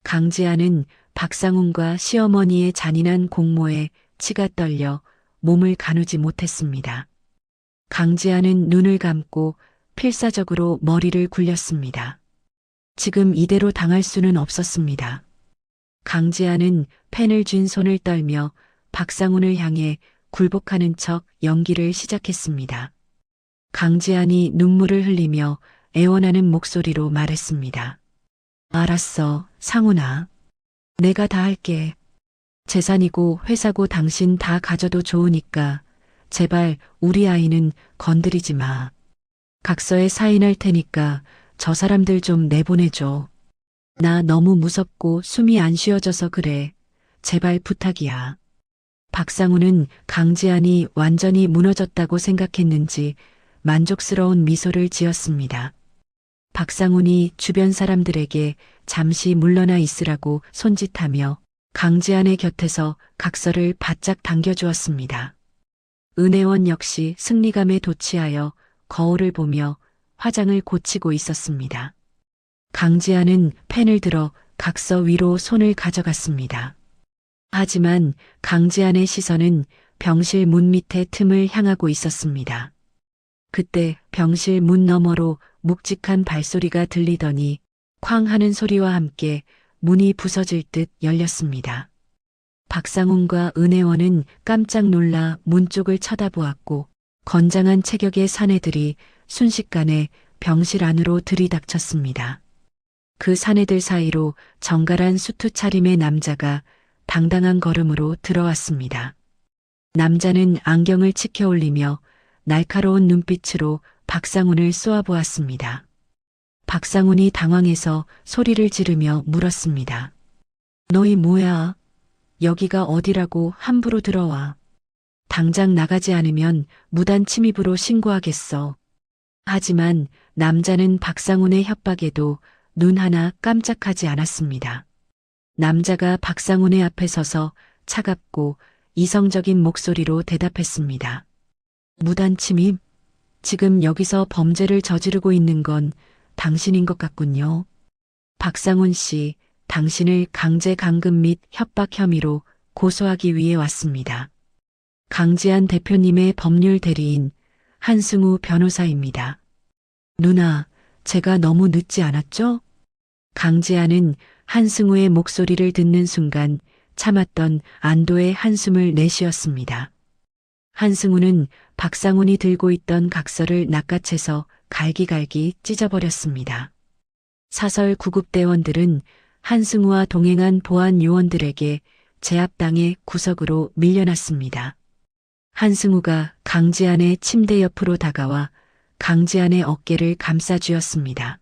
강지아는 박상훈과 시어머니의 잔인한 공모에 치가 떨려 몸을 가누지 못했습니다. 강지아는 눈을 감고 필사적으로 머리를 굴렸습니다. 지금 이대로 당할 수는 없었습니다. 강지아는 펜을 쥔 손을 떨며 박상훈을 향해 굴복하는 척 연기를 시작했습니다. 강지안이 눈물을 흘리며 애원하는 목소리로 말했습니다. 알았어, 상훈아. 내가 다 할게. 재산이고 회사고 당신 다 가져도 좋으니까 제발 우리 아이는 건드리지 마. 각서에 사인할 테니까 저 사람들 좀 내보내줘. 나 너무 무섭고 숨이 안 쉬어져서 그래. 제발 부탁이야. 박상우는 강지안이 완전히 무너졌다고 생각했는지 만족스러운 미소를 지었습니다. 박상훈이 주변 사람들에게 잠시 물러나 있으라고 손짓하며 강지안의 곁에서 각서를 바짝 당겨주었습니다. 은혜원 역시 승리감에 도취하여 거울을 보며 화장을 고치고 있었습니다. 강지안은 펜을 들어 각서 위로 손을 가져갔습니다. 하지만 강지안의 시선은 병실 문 밑의 틈을 향하고 있었습니다. 그때 병실 문 너머로 묵직한 발소리가 들리더니 쾅 하는 소리와 함께 문이 부서질 듯 열렸습니다. 박상훈과 은혜원은 깜짝 놀라 문 쪽을 쳐다보았고 건장한 체격의 사내들이 순식간에 병실 안으로 들이닥쳤습니다. 그 사내들 사이로 정갈한 수트 차림의 남자가 당당한 걸음으로 들어왔습니다. 남자는 안경을 치켜 올리며 날카로운 눈빛으로 박상훈을 쏘아보았습니다. 박상훈이 당황해서 소리를 지르며 물었습니다. 너희 뭐야? 여기가 어디라고 함부로 들어와. 당장 나가지 않으면 무단 침입으로 신고하겠어. 하지만 남자는 박상훈의 협박에도 눈 하나 깜짝하지 않았습니다. 남자가 박상훈의 앞에 서서 차갑고 이성적인 목소리로 대답했습니다. 무단 침입? 지금 여기서 범죄를 저지르고 있는 건 당신인 것 같군요. 박상훈 씨, 당신을 강제 감금 및 협박 혐의로 고소하기 위해 왔습니다. 강지안 대표님의 법률 대리인 한승우 변호사입니다. 누나, 제가 너무 늦지 않았죠? 강지안은 한승우의 목소리를 듣는 순간 참았던 안도의 한숨을 내쉬었습니다. 한승우는 박상훈이 들고 있던 각서를 낚아채서 갈기갈기 찢어버렸습니다. 사설 구급대원들은 한승우와 동행한 보안 요원들에게 제압당해 구석으로 밀려났습니다. 한승우가 강지안의 침대 옆으로 다가와 강지안의 어깨를 감싸쥐었습니다.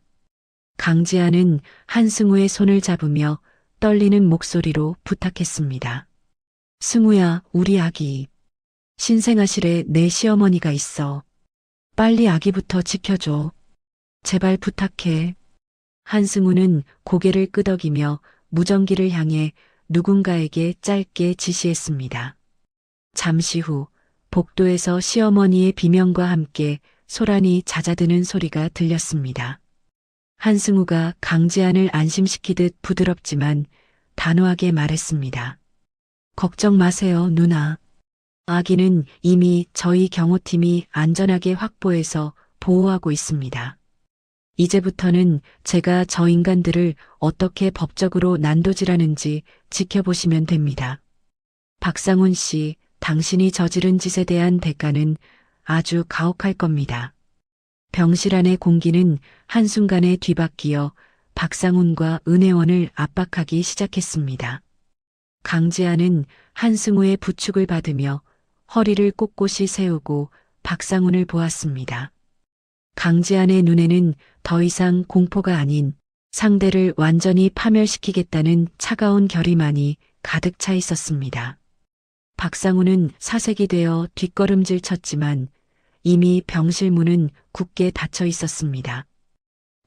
강지안은 한승우의 손을 잡으며 떨리는 목소리로 부탁했습니다. 승우야, 우리 아기. 신생아실에 내 시어머니가 있어. 빨리 아기부터 지켜줘. 제발 부탁해. 한승우는 고개를 끄덕이며 무전기를 향해 누군가에게 짧게 지시했습니다. 잠시 후 복도에서 시어머니의 비명과 함께 소란이 잦아드는 소리가 들렸습니다. 한승우가 강지안을 안심시키듯 부드럽지만 단호하게 말했습니다. 걱정 마세요, 누나. 아기는 이미 저희 경호팀이 안전하게 확보해서 보호하고 있습니다. 이제부터는 제가 저 인간들을 어떻게 법적으로 난도질하는지 지켜보시면 됩니다. 박상훈 씨, 당신이 저지른 짓에 대한 대가는 아주 가혹할 겁니다. 병실 안의 공기는 한순간에 뒤바뀌어 박상훈과 은혜원을 압박하기 시작했습니다. 강지아는 한승우의 부축을 받으며 허리를 꼿꼿이 세우고 박상훈을 보았습니다. 강지안의 눈에는 더 이상 공포가 아닌 상대를 완전히 파멸시키겠다는 차가운 결의만이 가득 차 있었습니다. 박상훈은 사색이 되어 뒷걸음질 쳤지만 이미 병실 문은 굳게 닫혀 있었습니다.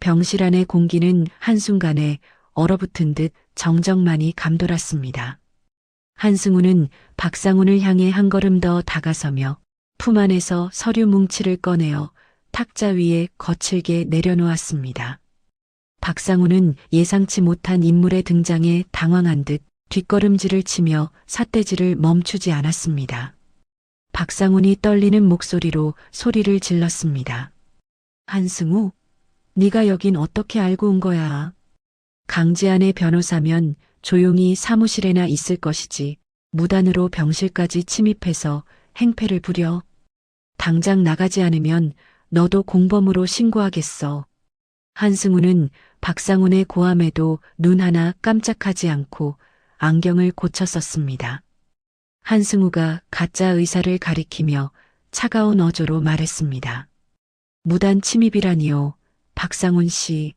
병실 안의 공기는 한순간에 얼어붙은 듯 정적만이 감돌았습니다. 한승우는 박상훈을 향해 한 걸음 더 다가서며 품 안에서 서류 뭉치를 꺼내어 탁자 위에 거칠게 내려놓았습니다. 박상훈은 예상치 못한 인물의 등장에 당황한 듯 뒷걸음질을 치며 삿대질을 멈추지 않았습니다. 박상훈이 떨리는 목소리로 소리를 질렀습니다. 한승우, 네가 여긴 어떻게 알고 온 거야? 강지안의 변호사면 조용히 사무실에나 있을 것이지 무단으로 병실까지 침입해서 행패를 부려. 당장 나가지 않으면 너도 공범으로 신고하겠어. 한승우는 박상훈의 고함에도 눈 하나 깜짝하지 않고 안경을 고쳐 썼습니다. 한승우가 가짜 의사를 가리키며 차가운 어조로 말했습니다. 무단 침입이라니요. 박상훈 씨.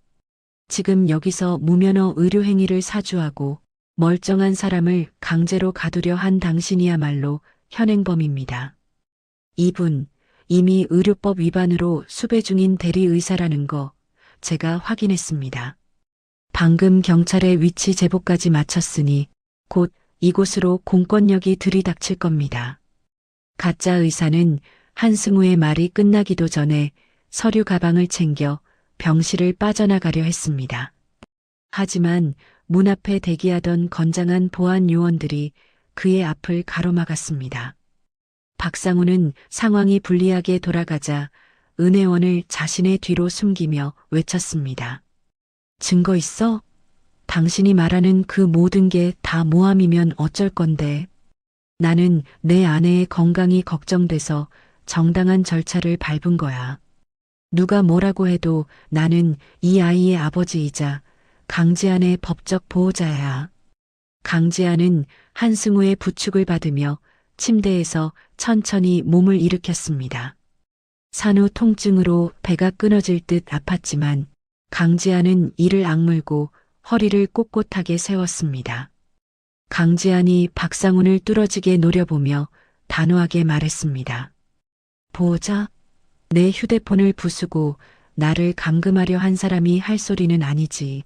지금 여기서 무면허 의료행위를 사주하고 멀쩡한 사람을 강제로 가두려 한 당신이야말로 현행범입니다. 이분 이미 의료법 위반으로 수배 중인 대리의사라는 거 제가 확인했습니다. 방금 경찰의 위치 제보까지 마쳤으니 곧 이곳으로 공권력이 들이닥칠 겁니다. 가짜 의사는 한승우의 말이 끝나기도 전에 서류 가방을 챙겨 병실을 빠져나가려 했습니다. 하지만 문 앞에 대기하던 건장한 보안 요원들이 그의 앞을 가로막았습니다. 박상훈은 상황이 불리하게 돌아가자 은혜원을 자신의 뒤로 숨기며 외쳤습니다. 증거 있어? 당신이 말하는 그 모든 게 다 모함이면 어쩔 건데. 나는 내 아내의 건강이 걱정돼서 정당한 절차를 밟은 거야. 누가 뭐라고 해도 나는 이 아이의 아버지이자 강지안의 법적 보호자야. 강지안은 한승우의 부축을 받으며 침대에서 천천히 몸을 일으켰습니다. 산후 통증으로 배가 끊어질 듯 아팠지만 강지안은 이를 악물고 허리를 꼿꼿하게 세웠습니다. 강지안이 박상훈을 뚫어지게 노려보며 단호하게 말했습니다. 보호자? 내 휴대폰을 부수고 나를 감금하려 한 사람이 할 소리는 아니지.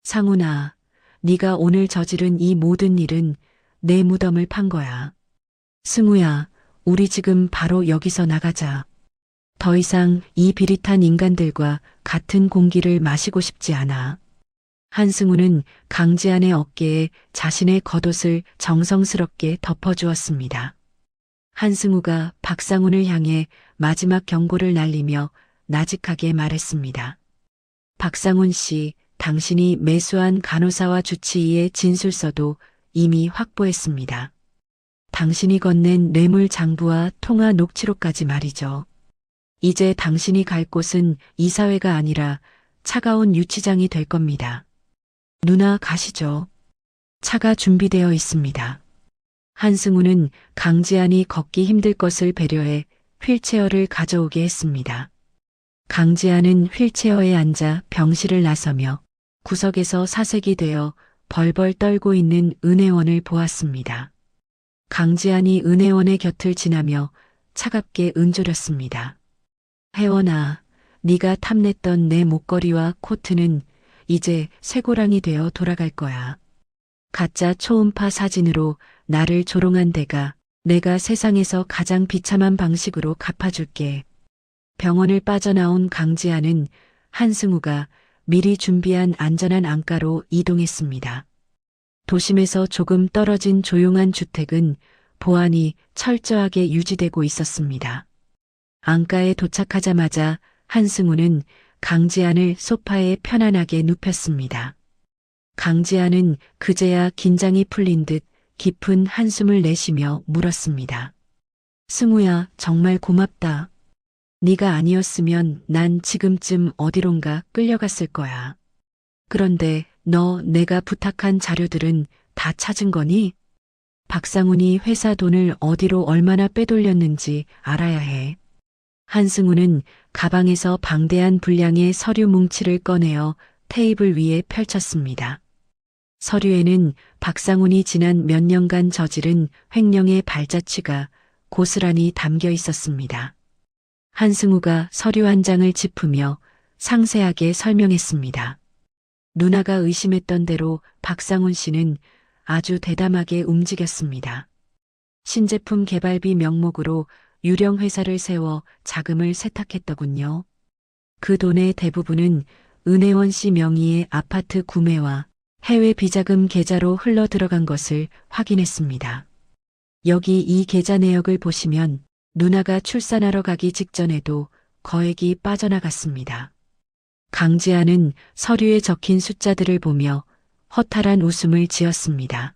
상훈아, 네가 오늘 저지른 이 모든 일은 내 무덤을 판 거야. 승우야, 우리 지금 바로 여기서 나가자. 더 이상 이 비릿한 인간들과 같은 공기를 마시고 싶지 않아. 한승우는 강지안의 어깨에 자신의 겉옷을 정성스럽게 덮어주었습니다. 한승우가 박상훈을 향해 마지막 경고를 날리며 나직하게 말했습니다. 박상훈 씨, 당신이 매수한 간호사와 주치의의 진술서도 이미 확보했습니다. 당신이 건넨 뇌물 장부와 통화 녹취록까지 말이죠. 이제 당신이 갈 곳은 이사회가 아니라 차가운 유치장이 될 겁니다. 누나 가시죠. 차가 준비되어 있습니다. 한승우는 강지안이 걷기 힘들 것을 배려해 휠체어를 가져오게 했습니다. 강지안은 휠체어에 앉아 병실을 나서며 구석에서 사색이 되어 벌벌 떨고 있는 은혜원을 보았습니다. 강지안이 은혜원의 곁을 지나며 차갑게 은조렸습니다. 혜원아, 네가 탐냈던 내 목걸이와 코트는 이제 쇠고랑이 되어 돌아갈 거야. 가짜 초음파 사진으로 나를 조롱한 데가 내가 세상에서 가장 비참한 방식으로 갚아줄게. 병원을 빠져나온 강지아는 한승우가 미리 준비한 안전한 안가로 이동했습니다. 도심에서 조금 떨어진 조용한 주택은 보안이 철저하게 유지되고 있었습니다. 안가에 도착하자마자 한승우는 강지안을 소파에 편안하게 눕혔습니다. 강지안은 그제야 긴장이 풀린 듯 깊은 한숨을 내쉬며 물었습니다. 승우야, 정말 고맙다. 네가 아니었으면 난 지금쯤 어디론가 끌려갔을 거야. 그런데 너 내가 부탁한 자료들은 다 찾은 거니? 박상훈이 회사 돈을 어디로 얼마나 빼돌렸는지 알아야 해. 한승우는 가방에서 방대한 분량의 서류 뭉치를 꺼내어 테이블 위에 펼쳤습니다. 서류에는 박상훈이 지난 몇 년간 저지른 횡령의 발자취가 고스란히 담겨 있었습니다. 한승우가 서류 한 장을 짚으며 상세하게 설명했습니다. 누나가 의심했던 대로 박상훈 씨는 아주 대담하게 움직였습니다. 신제품 개발비 명목으로 유령 회사를 세워 자금을 세탁했더군요. 그 돈의 대부분은 은혜원 씨 명의의 아파트 구매와 해외 비자금 계좌로 흘러 들어간 것을 확인했습니다. 여기 이 계좌 내역을 보시면 누나가 출산하러 가기 직전에도 거액이 빠져나갔습니다. 강지아는 서류에 적힌 숫자들을 보며 허탈한 웃음을 지었습니다.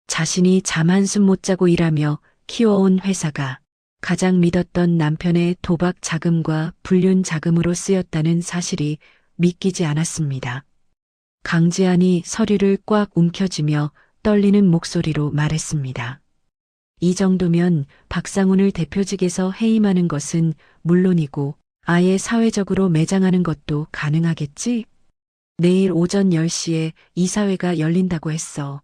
자신이 잠 한숨 못 자고 일하며 키워온 회사가 가장 믿었던 남편의 도박 자금과 불륜 자금으로 쓰였다는 사실이 믿기지 않았습니다. 강지안이 서류를 꽉 움켜쥐며 떨리는 목소리로 말했습니다. 이 정도면 박상훈을 대표직에서 해임하는 것은 물론이고 아예 사회적으로 매장하는 것도 가능하겠지? 내일 오전 10시에 이사회가 열린다고 했어.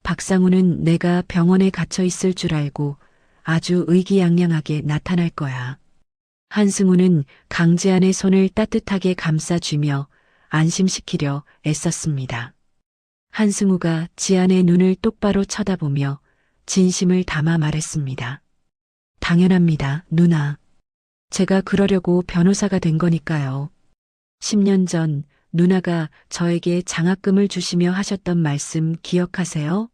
박상훈은 내가 병원에 갇혀 있을 줄 알고 아주 의기양양하게 나타날 거야. 한승우는 강지안의 손을 따뜻하게 감싸쥐며 안심시키려 애썼습니다. 한승우가 지안의 눈을 똑바로 쳐다보며 진심을 담아 말했습니다. 당연합니다, 누나. 제가 그러려고 변호사가 된 거니까요. 10년 전 누나가 저에게 장학금을 주시며 하셨던 말씀 기억하세요?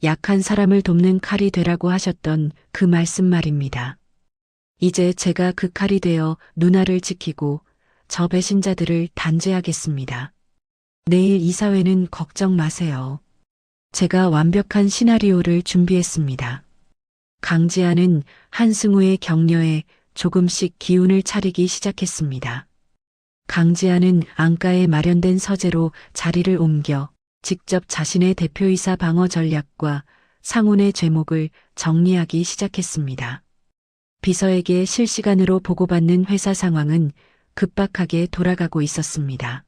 약한 사람을 돕는 칼이 되라고 하셨던 그 말씀 말입니다. 이제 제가 그 칼이 되어 누나를 지키고 저 배신자들을 단죄하겠습니다. 내일 이사회는 걱정 마세요. 제가 완벽한 시나리오를 준비했습니다. 강지아는 한승우의 격려에 조금씩 기운을 차리기 시작했습니다. 강지아는 안가에 마련된 서재로 자리를 옮겨 직접 자신의 대표이사 방어 전략과 상훈의 죄목을 정리하기 시작했습니다. 비서에게 실시간으로 보고받는 회사 상황은 급박하게 돌아가고 있었습니다.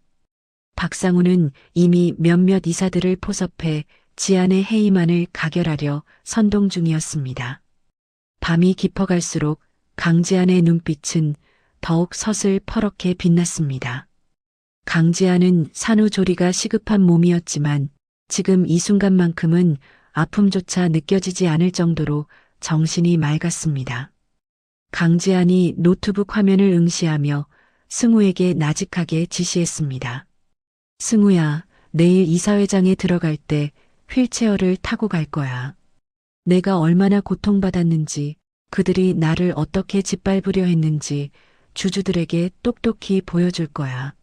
박상훈은 이미 몇몇 이사들을 포섭해 지안의 해임안을 가결하려 선동 중이었습니다. 밤이 깊어갈수록 강지안의 눈빛은 더욱 서슬퍼렇게 빛났습니다. 강지안은 산후조리가 시급한 몸이었지만 지금 이 순간만큼은 아픔조차 느껴지지 않을 정도로 정신이 맑았습니다. 강지안이 노트북 화면을 응시하며 승우에게 나직하게 지시했습니다. 승우야, 내일 이사회장에 들어갈 때 휠체어를 타고 갈 거야. 내가 얼마나 고통받았는지, 그들이 나를 어떻게 짓밟으려 했는지 주주들에게 똑똑히 보여줄 거야.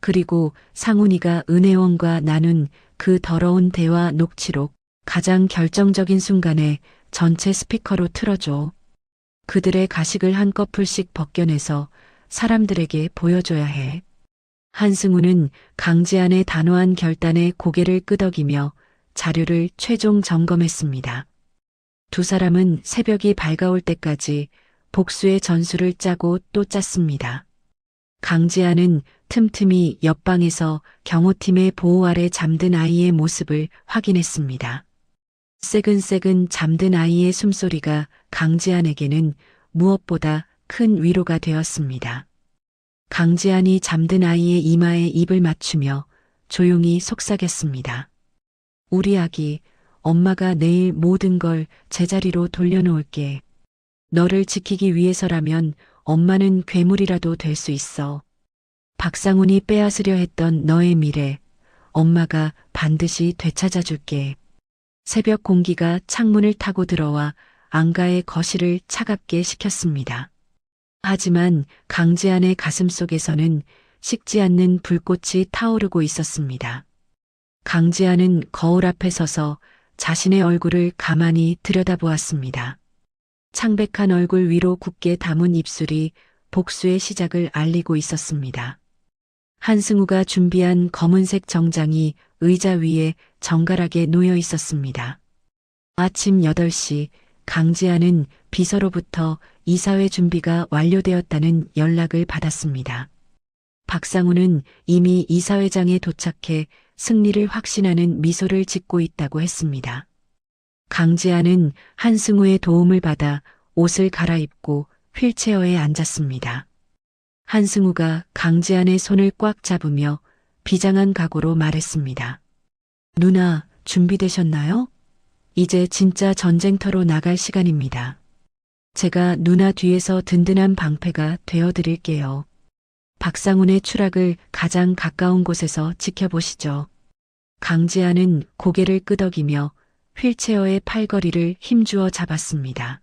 그리고 상훈이가 은혜원과 나눈 그 더러운 대화 녹취록 가장 결정적인 순간에 전체 스피커로 틀어줘. 그들의 가식을 한꺼풀씩 벗겨내서 사람들에게 보여줘야 해. 한승우는 강지안의 단호한 결단에 고개를 끄덕이며 자료를 최종 점검했습니다. 두 사람은 새벽이 밝아올 때까지 복수의 전술을 짜고 또 짰습니다. 강지아는 틈틈이 옆방에서 경호팀의 보호 아래 잠든 아이의 모습을 확인했습니다. 새근새근 잠든 아이의 숨소리가 강지안에게는 무엇보다 큰 위로가 되었습니다. 강지안이 잠든 아이의 이마에 입을 맞추며 조용히 속삭였습니다. 우리 아기, 엄마가 내일 모든 걸 제자리로 돌려놓을게. 너를 지키기 위해서라면 엄마는 괴물이라도 될 수 있어. 박상훈이 빼앗으려 했던 너의 미래, 엄마가 반드시 되찾아줄게. 새벽 공기가 창문을 타고 들어와 안가의 거실을 차갑게 식혔습니다. 하지만 강지안의 가슴 속에서는 식지 않는 불꽃이 타오르고 있었습니다. 강지안은 거울 앞에 서서 자신의 얼굴을 가만히 들여다보았습니다. 창백한 얼굴 위로 굳게 담은 입술이 복수의 시작을 알리고 있었습니다. 한승우가 준비한 검은색 정장이 의자 위에 정갈하게 놓여 있었습니다. 아침 8시 강지안은 비서로부터 이사회 준비가 완료되었다는 연락을 받았습니다. 박상우는 이미 이사회장에 도착해 승리를 확신하는 미소를 짓고 있다고 했습니다. 강지안은 한승우의 도움을 받아 옷을 갈아입고 휠체어에 앉았습니다. 한승우가 강지안의 손을 꽉 잡으며 비장한 각오로 말했습니다. 누나, 준비되셨나요? 이제 진짜 전쟁터로 나갈 시간입니다. 제가 누나 뒤에서 든든한 방패가 되어드릴게요. 박상훈의 추락을 가장 가까운 곳에서 지켜보시죠. 강지안은 고개를 끄덕이며 휠체어의 팔걸이를 힘주어 잡았습니다.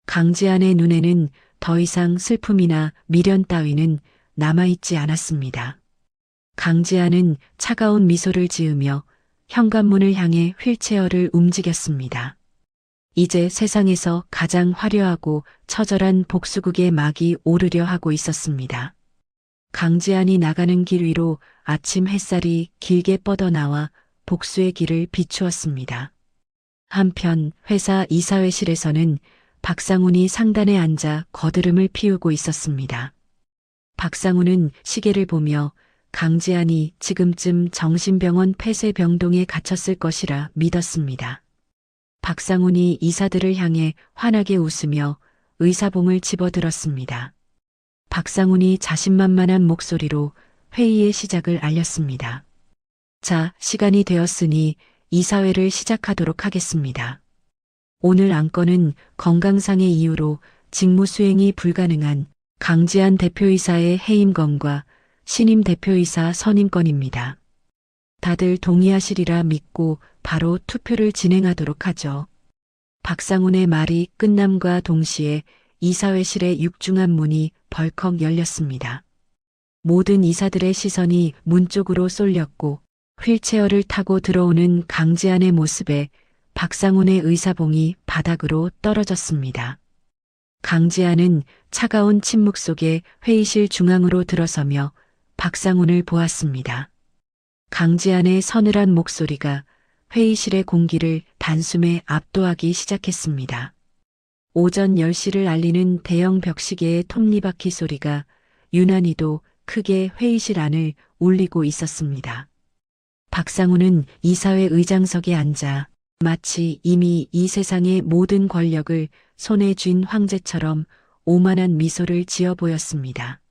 강지안의 눈에는 더 이상 슬픔이나 미련 따위는 남아있지 않았습니다. 강지안은 차가운 미소를 지으며 현관문을 향해 휠체어를 움직였습니다. 이제 세상에서 가장 화려하고 처절한 복수극의 막이 오르려 하고 있었습니다. 강지안이 나가는 길 위로 아침 햇살이 길게 뻗어나와 복수의 길을 비추었습니다. 한편 회사 이사회실에서는 박상훈이 상단에 앉아 거드름을 피우고 있었습니다. 박상훈은 시계를 보며 강지안이 지금쯤 정신병원 폐쇄병동에 갇혔을 것이라 믿었습니다. 박상훈이 이사들을 향해 환하게 웃으며 의사봉을 집어들었습니다. 박상훈이 자신만만한 목소리로 회의의 시작을 알렸습니다. 자, 시간이 되었으니 이사회를 시작하도록 하겠습니다. 오늘 안건은 건강상의 이유로 직무 수행이 불가능한 강지안 대표이사의 해임건과 신임 대표이사 선임건입니다. 다들 동의하시리라 믿고 바로 투표를 진행하도록 하죠. 박상훈의 말이 끝남과 동시에 이사회실의 육중한 문이 벌컥 열렸습니다. 모든 이사들의 시선이 문 쪽으로 쏠렸고 휠체어를 타고 들어오는 강지안의 모습에 박상훈의 의사봉이 바닥으로 떨어졌습니다. 강지안은 차가운 침묵 속에 회의실 중앙으로 들어서며 박상훈을 보았습니다. 강지안의 서늘한 목소리가 회의실의 공기를 단숨에 압도하기 시작했습니다. 오전 10시를 알리는 대형 벽시계의 톱니바퀴 소리가 유난히도 크게 회의실 안을 울리고 있었습니다. 박상훈은 이사회 의장석에 앉아 마치 이미 이 세상의 모든 권력을 손에 쥔 황제처럼 오만한 미소를 지어 보였습니다.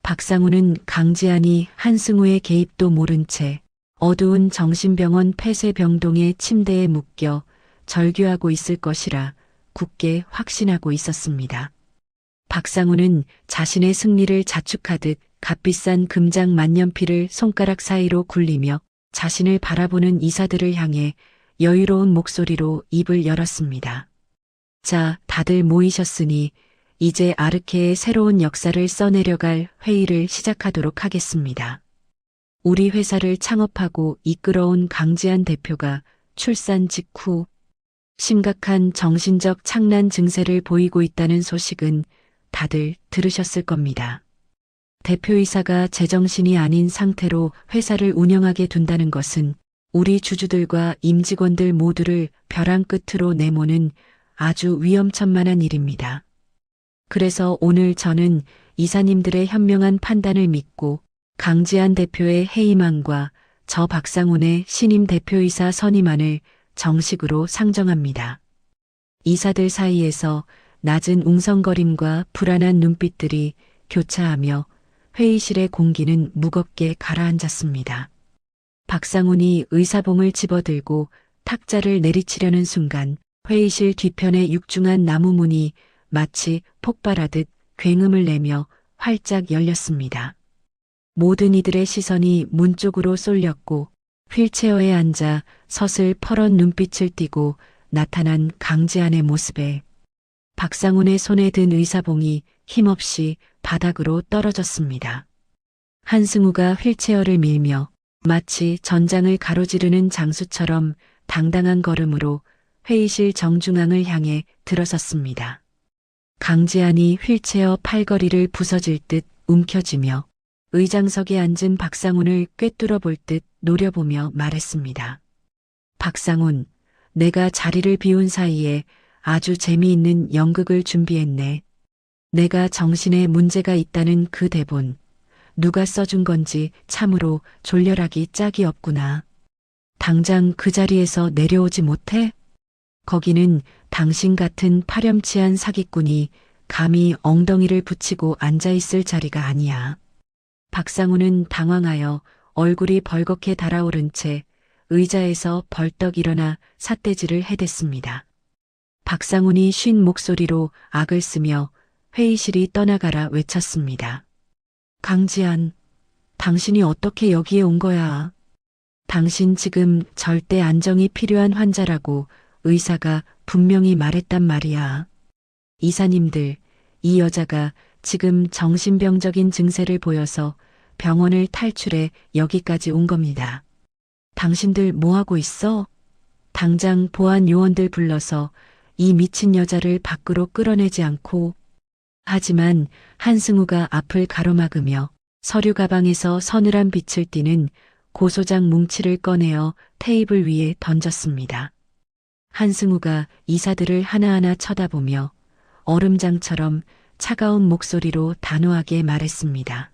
박상훈은 강지안이 한승우의 개입도 모른 채 어두운 정신병원 폐쇄병동의 침대에 묶여 절규하고 있을 것이라 굳게 확신하고 있었습니다. 박상훈은 자신의 승리를 자축하듯 값비싼 금장 만년필을 손가락 사이로 굴리며 자신을 바라보는 이사들을 향해 여유로운 목소리로 입을 열었습니다. 자, 다들 모이셨으니 이제 아르케의 새로운 역사를 써내려갈 회의를 시작하도록 하겠습니다. 우리 회사를 창업하고 이끌어온 강지안 대표가 출산 직후 심각한 정신적 착란 증세를 보이고 있다는 소식은 다들 들으셨을 겁니다. 대표이사가 제정신이 아닌 상태로 회사를 운영하게 둔다는 것은 우리 주주들과 임직원들 모두를 벼랑 끝으로 내모는 아주 위험천만한 일입니다. 그래서 오늘 저는 이사님들의 현명한 판단을 믿고 강지안 대표의 해임안과 저 박상훈의 신임 대표이사 선임안을 정식으로 상정합니다. 이사들 사이에서 낮은 웅성거림과 불안한 눈빛들이 교차하며 회의실의 공기는 무겁게 가라앉았습니다. 박상훈이 의사봉을 집어들고 탁자를 내리치려는 순간 회의실 뒤편의 육중한 나무 문이 마치 폭발하듯 굉음을 내며 활짝 열렸습니다. 모든 이들의 시선이 문 쪽으로 쏠렸고 휠체어에 앉아 서슬 퍼런 눈빛을 띠고 나타난 강지안의 모습에 박상훈의 손에 든 의사봉이 힘없이 바닥으로 떨어졌습니다. 한승우가 휠체어를 밀며 마치 전장을 가로지르는 장수처럼 당당한 걸음으로 회의실 정중앙을 향해 들어섰습니다. 강지안이 휠체어 팔걸이를 부서질 듯 움켜쥐며 의장석에 앉은 박상훈을 꿰뚫어 볼 듯 노려보며 말했습니다. 박상훈, 내가 자리를 비운 사이에 아주 재미있는 연극을 준비했네. 내가 정신에 문제가 있다는 그 대본, 누가 써준 건지 참으로 졸렬하기 짝이 없구나. 당장 그 자리에서 내려오지 못해? 거기는 당신 같은 파렴치한 사기꾼이 감히 엉덩이를 붙이고 앉아있을 자리가 아니야. 박상훈은 당황하여 얼굴이 벌겋게 달아오른 채 의자에서 벌떡 일어나 삿대질을 해댔습니다. 박상훈이 쉰 목소리로 악을 쓰며 회의실이 떠나가라 외쳤습니다. 강지안, 당신이 어떻게 여기에 온 거야? 당신 지금 절대 안정이 필요한 환자라고 의사가 분명히 말했단 말이야. 이사님들, 이 여자가 지금 정신병적인 증세를 보여서 병원을 탈출해 여기까지 온 겁니다. 당신들 뭐하고 있어? 당장 보안 요원들 불러서 이 미친 여자를 밖으로 끌어내지 않고. 하지만 한승우가 앞을 가로막으며 서류 가방에서 서늘한 빛을 띠는 고소장 뭉치를 꺼내어 테이블 위에 던졌습니다. 한승우가 이사들을 하나하나 쳐다보며 얼음장처럼 차가운 목소리로 단호하게 말했습니다.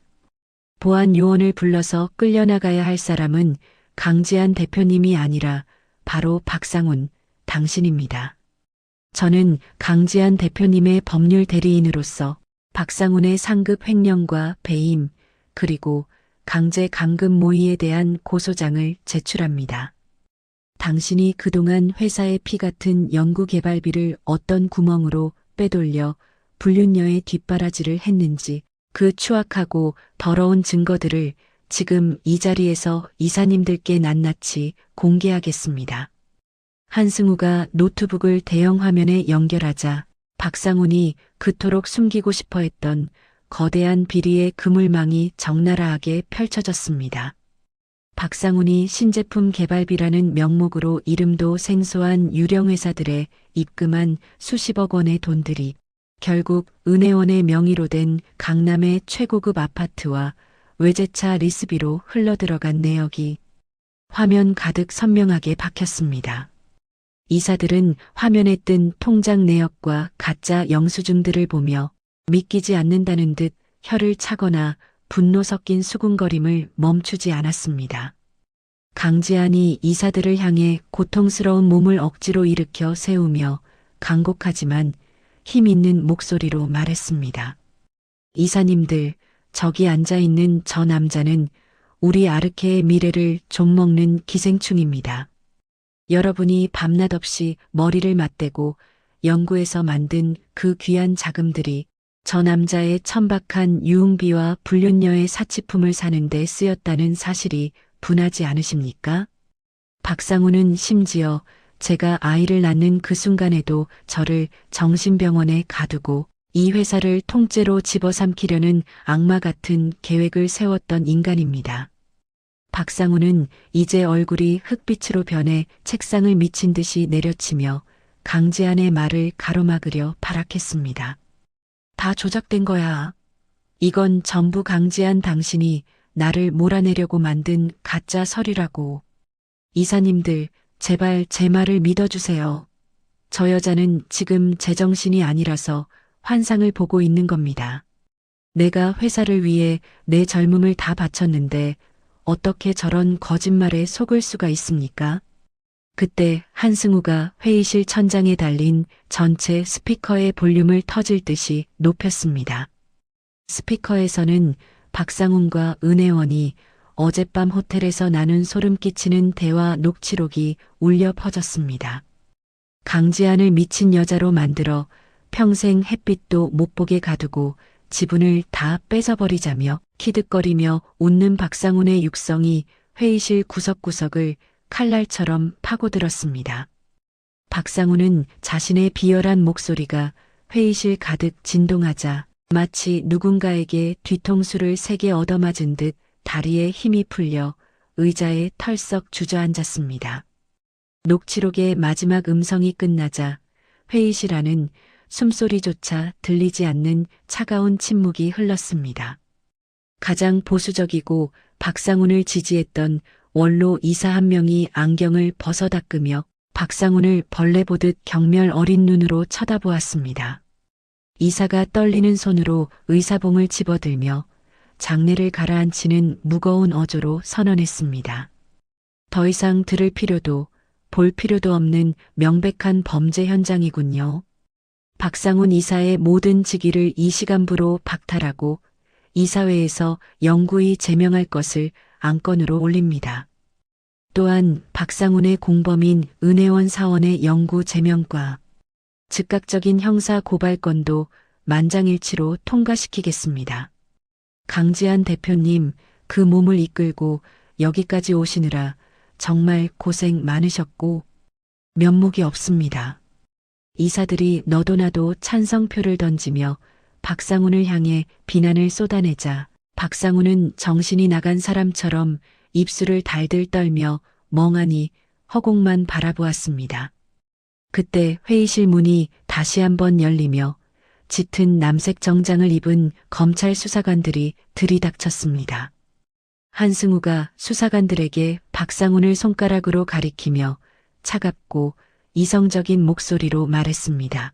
보안 요원을 불러서 끌려나가야 할 사람은 강지안 대표님이 아니라 바로 박상훈, 당신입니다. 저는 강지안 대표님의 법률 대리인으로서 박상훈의 상급 횡령과 배임, 그리고 강제 감금 모의에 대한 고소장을 제출합니다. 당신이 그동안 회사의 피 같은 연구개발비를 어떤 구멍으로 빼돌려 불륜녀의 뒷바라지를 했는지 그 추악하고 더러운 증거들을 지금 이 자리에서 이사님들께 낱낱이 공개하겠습니다. 한승우가 노트북을 대형 화면에 연결하자 박상훈이 그토록 숨기고 싶어 했던 거대한 비리의 그물망이 적나라하게 펼쳐졌습니다. 박상훈이 신제품 개발비라는 명목으로 이름도 생소한 유령 회사들에 입금한 수십억 원의 돈들이 결국 은혜원의 명의로 된 강남의 최고급 아파트와 외제차 리스비로 흘러들어간 내역이 화면 가득 선명하게 박혔습니다. 이사들은 화면에 뜬 통장 내역과 가짜 영수증들을 보며 믿기지 않는다는 듯 혀를 차거나 분노 섞인 수군거림을 멈추지 않았습니다. 강지안이 이사들을 향해 고통스러운 몸을 억지로 일으켜 세우며 간곡하지만 힘 있는 목소리로 말했습니다. 이사님들, 저기 앉아있는 저 남자는 우리 아르케의 미래를 좀먹는 기생충입니다. 여러분이 밤낮 없이 머리를 맞대고 연구해서 만든 그 귀한 자금들이 저 남자의 천박한 유흥비와 불륜녀의 사치품을 사는데 쓰였다는 사실이 분하지 않으십니까? 박상훈은 심지어 제가 아이를 낳는 그 순간에도 저를 정신병원에 가두고 이 회사를 통째로 집어삼키려는 악마 같은 계획을 세웠던 인간입니다. 박상훈은 이제 얼굴이 흑빛으로 변해 책상을 미친 듯이 내려치며 강지안의 말을 가로막으려 발악했습니다. 다 조작된 거야. 이건 전부 강지안 당신이 나를 몰아내려고 만든 가짜 서류라고. 이사님들, 제발 제 말을 믿어주세요. 저 여자는 지금 제정신이 아니라서 환상을 보고 있는 겁니다. 내가 회사를 위해 내 젊음을 다 바쳤는데 어떻게 저런 거짓말에 속을 수가 있습니까? 그때 한승우가 회의실 천장에 달린 전체 스피커의 볼륨을 터질 듯이 높였습니다. 스피커에서는 박상훈과 은혜원이 어젯밤 호텔에서 나눈 소름 끼치는 대화 녹취록이 울려 퍼졌습니다. 강지안을 미친 여자로 만들어 평생 햇빛도 못 보게 가두고 지분을 다 뺏어버리자며 키득거리며 웃는 박상훈의 육성이 회의실 구석구석을 칼날처럼 파고들었습니다. 박상훈은 자신의 비열한 목소리가 회의실 가득 진동하자 마치 누군가에게 뒤통수를 세게 얻어맞은 듯 다리에 힘이 풀려 의자에 털썩 주저앉았습니다. 녹취록의 마지막 음성이 끝나자 회의실 안은 숨소리조차 들리지 않는 차가운 침묵이 흘렀습니다. 가장 보수적이고 박상훈을 지지했던 원로 이사 한 명이 안경을 벗어닦으며 박상훈을 벌레 보듯 경멸 어린 눈으로 쳐다보았습니다. 이사가 떨리는 손으로 의사봉을 집어들며 장례를 가라앉히는 무거운 어조로 선언했습니다. 더 이상 들을 필요도 볼 필요도 없는 명백한 범죄 현장이군요. 박상훈 이사의 모든 직위를 이 시간부로 박탈하고 이사회에서 영구히 제명할 것을 안건으로 올립니다. 또한 박상훈의 공범인 은혜원 사원의 영구 제명과 즉각적인 형사 고발건도 만장일치로 통과시키겠습니다. 강지한 대표님, 그 몸을 이끌고 여기까지 오시느라 정말 고생 많으셨고 면목이 없습니다. 이사들이 너도 나도 찬성표를 던지며 박상훈을 향해 비난을 쏟아내자 박상훈은 정신이 나간 사람처럼 입술을 달들 떨며 멍하니 허공만 바라보았습니다. 그때 회의실 문이 다시 한번 열리며 짙은 남색 정장을 입은 검찰 수사관들이 들이닥쳤습니다. 한승우가 수사관들에게 박상훈을 손가락으로 가리키며 차갑고 이성적인 목소리로 말했습니다.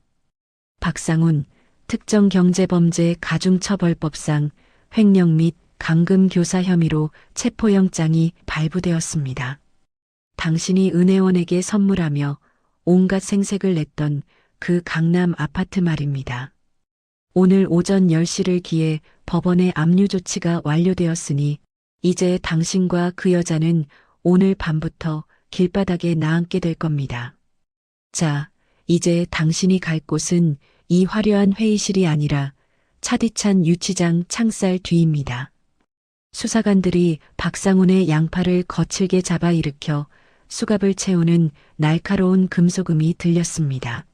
박상훈, 특정경제범죄 가중처벌법상 횡령 및 감금교사 혐의로 체포영장이 발부되었습니다. 당신이 은혜원에게 선물하며 온갖 생색을 냈던 그 강남 아파트 말입니다. 오늘 오전 10시를 기해 법원의 압류 조치가 완료되었으니 이제 당신과 그 여자는 오늘 밤부터 길바닥에 나앉게 될 겁니다. 자, 이제 당신이 갈 곳은 이 화려한 회의실이 아니라 차디찬 유치장 창살 뒤입니다. 수사관들이 박상훈의 양팔을 거칠게 잡아 일으켜 수갑을 채우는 날카로운 금속음이 들렸습니다.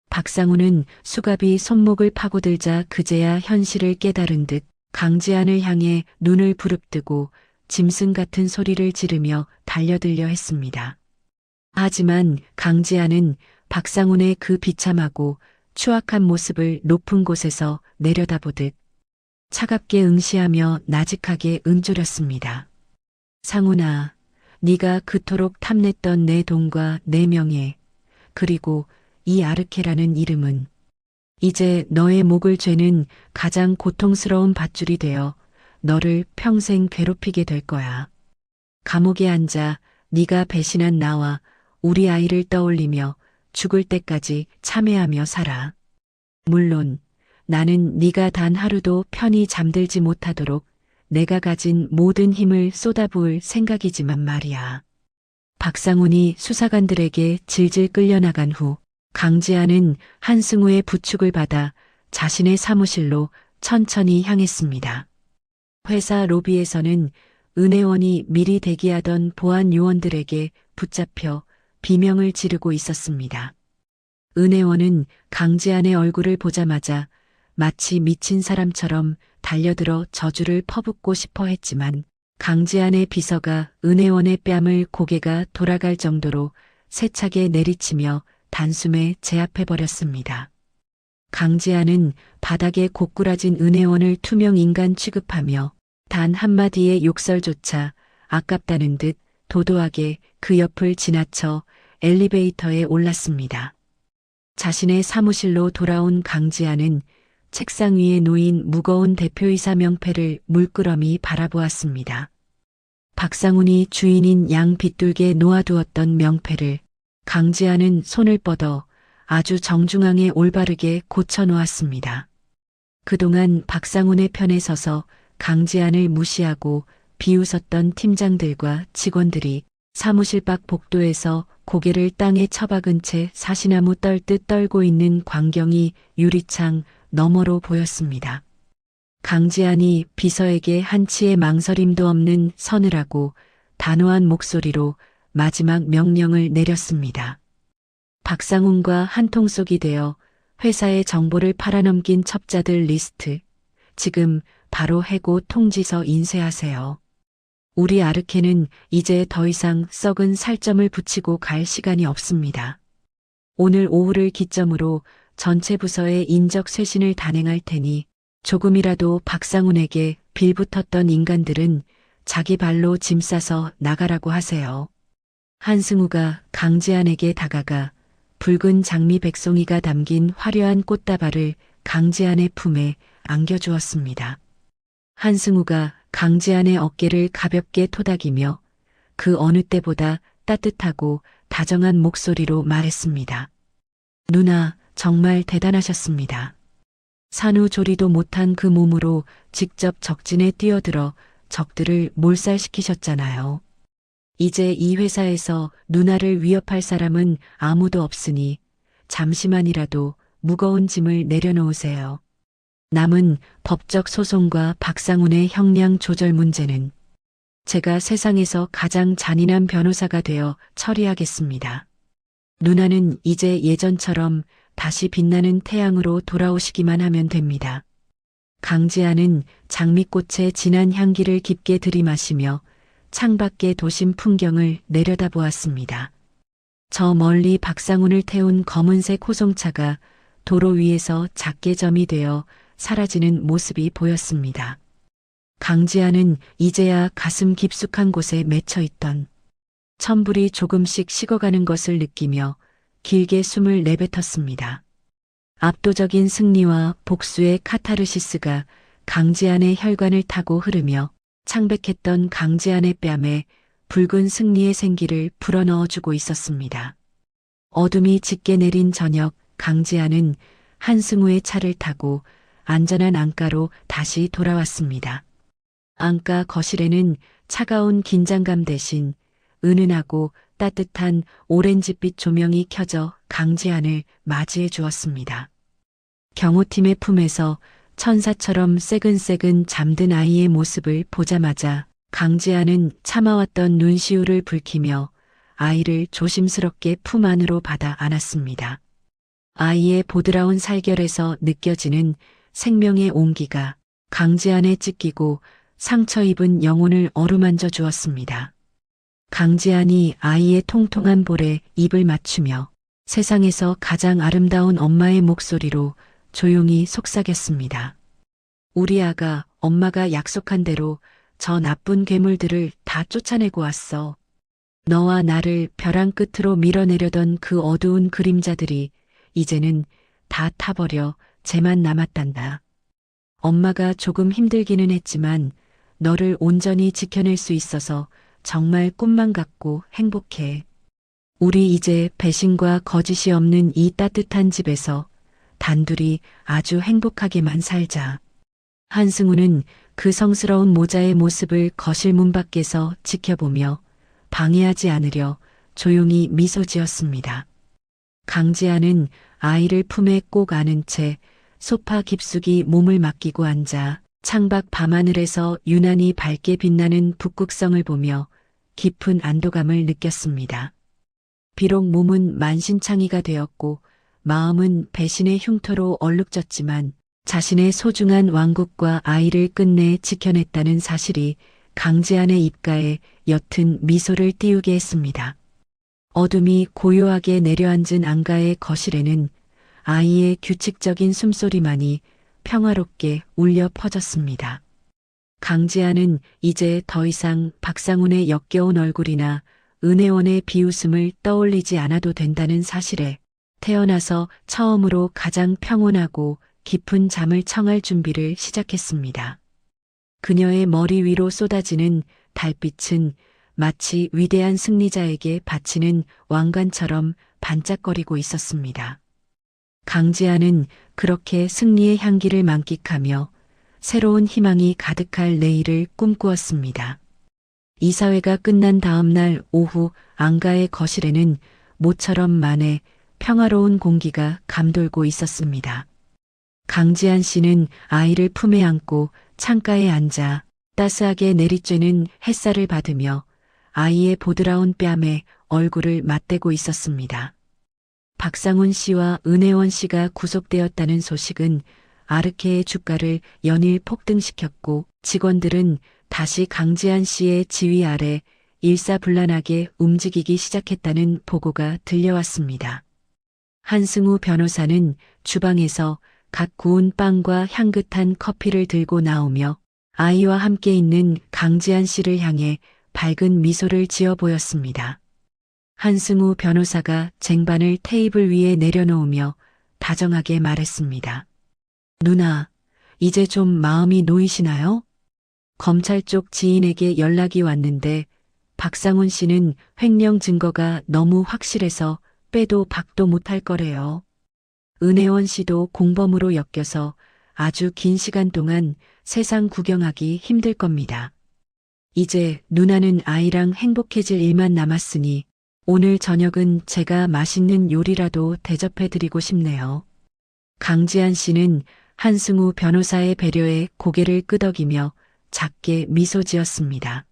박상훈은 수갑이 손목을 파고들자 그제야 현실을 깨달은 듯 강지한을 향해 눈을 부릅뜨고 짐승 같은 소리를 지르며 달려들려 했습니다. 하지만 강지한은 박상훈의 그 비참하고 추악한 모습을 높은 곳에서 내려다보듯 차갑게 응시하며 나직하게 응조렸습니다. 상훈아, 네가 그토록 탐냈던 내 돈과 내 명예, 그리고 이 아르케라는 이름은 이제 너의 목을 죄는 가장 고통스러운 밧줄이 되어 너를 평생 괴롭히게 될 거야. 감옥에 앉아 네가 배신한 나와 우리 아이를 떠올리며 죽을 때까지 참회하며 살아. 물론 나는 네가 단 하루도 편히 잠들지 못하도록 내가 가진 모든 힘을 쏟아부을 생각이지만 말이야. 박상훈이 수사관들에게 질질 끌려나간 후 강지한은 한승우의 부축을 받아 자신의 사무실로 천천히 향했습니다. 회사 로비에서는 은혜원이 미리 대기하던 보안 요원들에게 붙잡혀 비명을 지르고 있었습니다. 은혜원은 강지한의 얼굴을 보자마자 마치 미친 사람처럼 달려들어 저주를 퍼붓고 싶어 했지만 강지한의 비서가 은혜원의 뺨을 고개가 돌아갈 정도로 세차게 내리치며 단숨에 제압해버렸습니다. 강지한은 바닥에 고꾸라진 은혜원을 투명 인간 취급하며 단 한마디의 욕설조차 아깝다는 듯 도도하게 그 옆을 지나쳐 엘리베이터에 올랐습니다. 자신의 사무실로 돌아온 강지한은 책상 위에 놓인 무거운 대표이사 명패를 물끄러미 바라보았습니다. 박상훈이 주인인 양 빗둘게 놓아두었던 명패를 강지한은 손을 뻗어 아주 정중앙에 올바르게 고쳐놓았습니다. 그동안 박상훈의 편에 서서 강지한을 무시하고 비웃었던 팀장들과 직원들이 사무실 밖 복도에서 고개를 땅에 처박은 채 사시나무 떨듯 떨고 있는 광경이 유리창 너머로 보였습니다. 강지한이 비서에게 한치의 망설임도 없는 서늘하고 단호한 목소리로 마지막 명령을 내렸습니다. 박상훈과 한통속이 되어 회사의 정보를 팔아넘긴 첩자들 리스트. 지금 바로 해고 통지서 인쇄하세요. 우리 아르케는 이제 더 이상 썩은 살점을 붙이고 갈 시간이 없습니다. 오늘 오후를 기점으로 전체 부서의 인적 쇄신을 단행할 테니 조금이라도 박상훈에게 빌붙었던 인간들은 자기 발로 짐 싸서 나가라고 하세요. 한승우가 강지한에게 다가가 붉은 장미 백송이가 담긴 화려한 꽃다발을 강지한의 품에 안겨주었습니다. 한승우가 강지한의 어깨를 가볍게 토닥이며 그 어느 때보다 따뜻하고 다정한 목소리로 말했습니다. 누나, 정말 대단하셨습니다. 산후조리도 못한 그 몸으로 직접 적진에 뛰어들어 적들을 몰살시키셨잖아요. 이제 이 회사에서 누나를 위협할 사람은 아무도 없으니 잠시만이라도 무거운 짐을 내려놓으세요. 남은 법적 소송과 박상훈의 형량 조절 문제는 제가 세상에서 가장 잔인한 변호사가 되어 처리하겠습니다. 누나는 이제 예전처럼 다시 빛나는 태양으로 돌아오시기만 하면 됩니다. 강지한은 장미꽃의 진한 향기를 깊게 들이마시며 창밖의 도심 풍경을 내려다보았습니다. 저 멀리 박상훈을 태운 검은색 호송차가 도로 위에서 작게 점이 되어 사라지는 모습이 보였습니다. 강지한은 이제야 가슴 깊숙한 곳에 맺혀 있던 천불이 조금씩 식어가는 것을 느끼며 길게 숨을 내뱉었습니다. 압도적인 승리와 복수의 카타르시스가 강지한의 혈관을 타고 흐르며 창백했던 강지한의 뺨에 붉은 승리의 생기를 불어넣어주고 있었습니다. 어둠이 짙게 내린 저녁, 강지한은 한승우의 차를 타고 안전한 안가로 다시 돌아왔습니다. 안가 거실에는 차가운 긴장감 대신 은은하고 따뜻한 오렌지빛 조명이 켜져 강지한을 맞이해 주었습니다. 경호팀의 품에서 천사처럼 새근새근 잠든 아이의 모습을 보자마자 강지한은 참아왔던 눈시울을 붉히며 아이를 조심스럽게 품 안으로 받아 안았습니다. 아이의 보드라운 살결에서 느껴지는 생명의 온기가 강지한에 찢기고 상처 입은 영혼을 어루만져 주었습니다. 강지한이 아이의 통통한 볼에 입을 맞추며 세상에서 가장 아름다운 엄마의 목소리로 조용히 속삭였습니다. 우리 아가, 엄마가 약속한 대로 저 나쁜 괴물들을 다 쫓아내고 왔어. 너와 나를 벼랑 끝으로 밀어내려던 그 어두운 그림자들이 이제는 다 타버려 쟤만 남았단다. 엄마가 조금 힘들기는 했지만 너를 온전히 지켜낼 수 있어서 정말 꿈만 같고 행복해. 우리 이제 배신과 거짓이 없는 이 따뜻한 집에서 단둘이 아주 행복하게만 살자. 한승우는 그 성스러운 모자의 모습을 거실 문 밖에서 지켜보며 방해하지 않으려 조용히 미소 지었습니다. 강지한은 아이를 품에 꼭 안은 채 소파 깊숙이 몸을 맡기고 앉아 창밖 밤하늘에서 유난히 밝게 빛나는 북극성을 보며 깊은 안도감을 느꼈습니다. 비록 몸은 만신창이가 되었고 마음은 배신의 흉터로 얼룩졌지만 자신의 소중한 왕국과 아이를 끝내 지켜냈다는 사실이 강지한의 입가에 옅은 미소를 띄우게 했습니다. 어둠이 고요하게 내려앉은 안가의 거실에는 아이의 규칙적인 숨소리만이 평화롭게 울려 퍼졌습니다. 강지한은 이제 더 이상 박상훈의 역겨운 얼굴이나 은혜원의 비웃음을 떠올리지 않아도 된다는 사실에 태어나서 처음으로 가장 평온하고 깊은 잠을 청할 준비를 시작했습니다. 그녀의 머리 위로 쏟아지는 달빛은 마치 위대한 승리자에게 바치는 왕관처럼 반짝거리고 있었습니다. 강지한은 그렇게 승리의 향기를 만끽하며 새로운 희망이 가득할 내일을 꿈꾸었습니다. 이사회가 끝난 다음 날 오후 안가의 거실에는 모처럼 만에 평화로운 공기가 감돌고 있었습니다. 강지한 씨는 아이를 품에 안고 창가에 앉아 따스하게 내리쬐는 햇살을 받으며 아이의 보드라운 뺨에 얼굴을 맞대고 있었습니다. 박상훈 씨와 은혜원 씨가 구속되었다는 소식은 아르케의 주가를 연일 폭등시켰고 직원들은 다시 강지한 씨의 지휘 아래 일사불란하게 움직이기 시작했다는 보고가 들려왔습니다. 한승우 변호사는 주방에서 갓 구운 빵과 향긋한 커피를 들고 나오며 아이와 함께 있는 강지한 씨를 향해 밝은 미소를 지어 보였습니다. 한승우 변호사가 쟁반을 테이블 위에 내려놓으며 다정하게 말했습니다. 누나, 이제 좀 마음이 놓이시나요? 검찰 쪽 지인에게 연락이 왔는데 박상훈 씨는 횡령 증거가 너무 확실해서 빼도 박도 못할 거래요. 은혜원 씨도 공범으로 엮여서 아주 긴 시간 동안 세상 구경하기 힘들 겁니다. 이제 누나는 아이랑 행복해질 일만 남았으니 오늘 저녁은 제가 맛있는 요리라도 대접해드리고 싶네요. 강지한 씨는 한승우 변호사의 배려에 고개를 끄덕이며 작게 미소 지었습니다.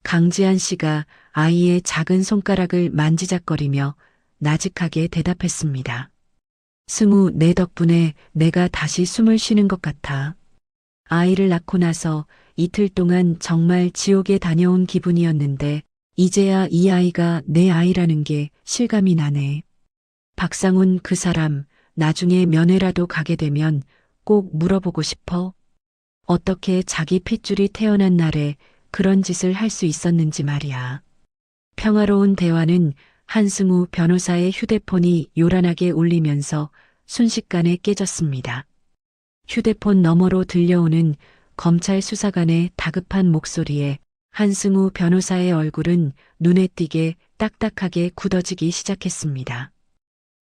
강지한 씨가 아이의 작은 손가락을 만지작거리며 나직하게 대답했습니다. 승우, 내 덕분에 내가 다시 숨을 쉬는 것 같아. 아이를 낳고 나서 이틀 동안 정말 지옥에 다녀온 기분이었는데 이제야 이 아이가 내 아이라는 게 실감이 나네. 박상훈 그 사람 나중에 면회라도 가게 되면 꼭 물어보고 싶어. 어떻게 자기 핏줄이 태어난 날에 그런 짓을 할 수 있었는지 말이야. 평화로운 대화는 한승우 변호사의 휴대폰이 요란하게 울리면서 순식간에 깨졌습니다. 휴대폰 너머로 들려오는 검찰 수사관의 다급한 목소리에 한승우 변호사의 얼굴은 눈에 띄게 딱딱하게 굳어지기 시작했습니다.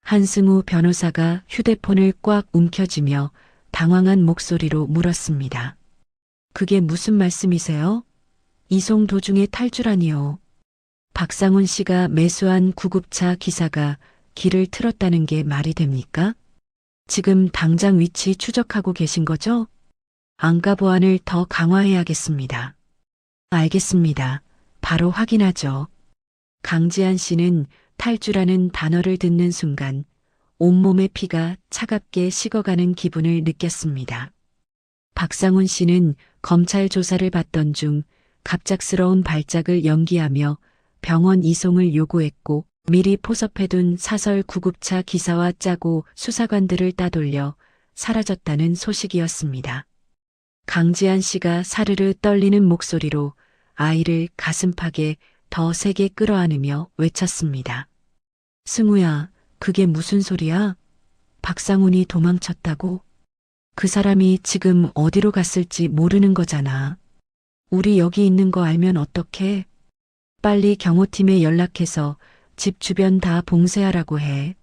한승우 변호사가 휴대폰을 꽉 움켜쥐며 당황한 목소리로 물었습니다. 그게 무슨 말씀이세요? 이송 도중에 탈주라니요. 박상훈 씨가 매수한 구급차 기사가 길을 틀었다는 게 말이 됩니까? 지금 당장 위치 추적하고 계신 거죠? 안가 보안을 더 강화해야겠습니다. 알겠습니다. 바로 확인하죠. 강지한 씨는 탈주라는 단어를 듣는 순간 온몸의 피가 차갑게 식어가는 기분을 느꼈습니다. 박상훈 씨는 검찰 조사를 받던 중 갑작스러운 발작을 연기하며 병원 이송을 요구했고 미리 포섭해둔 사설 구급차 기사와 짜고 수사관들을 따돌려 사라졌다는 소식이었습니다. 강지한 씨가 사르르 떨리는 목소리로 아이를 가슴팍에 더 세게 끌어안으며 외쳤습니다. 승우야, 그게 무슨 소리야? 박상훈이 도망쳤다고? 그 사람이 지금 어디로 갔을지 모르는 거잖아. 우리 여기 있는 거 알면 어떡해? 빨리 경호팀에 연락해서 집 주변 다 봉쇄하라고 해.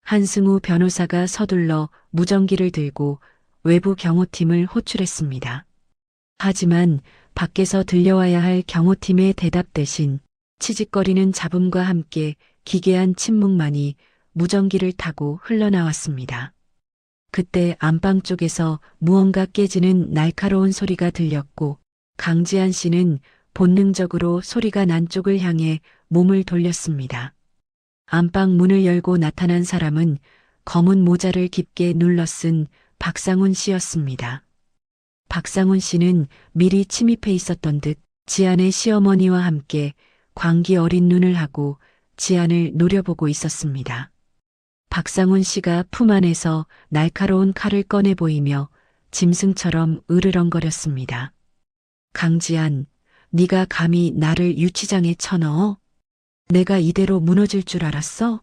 한승우 변호사가 서둘러 무전기를 들고 외부 경호팀을 호출했습니다. 하지만 밖에서 들려와야 할 경호팀의 대답 대신 치직거리는 잡음과 함께 기괴한 침묵만이 무전기를 타고 흘러나왔습니다. 그때 안방 쪽에서 무언가 깨지는 날카로운 소리가 들렸고 강지한 씨는 본능적으로 소리가 난 쪽을 향해 몸을 돌렸습니다. 안방 문을 열고 나타난 사람은 검은 모자를 깊게 눌러 쓴 박상훈 씨였습니다. 박상훈 씨는 미리 침입해 있었던 듯 지안의 시어머니와 함께 광기 어린 눈을 하고 지안을 노려보고 있었습니다. 박상훈 씨가 품 안에서 날카로운 칼을 꺼내 보이며 짐승처럼 으르렁거렸습니다. 강지안, 네가 감히 나를 유치장에 쳐넣어? 내가 이대로 무너질 줄 알았어?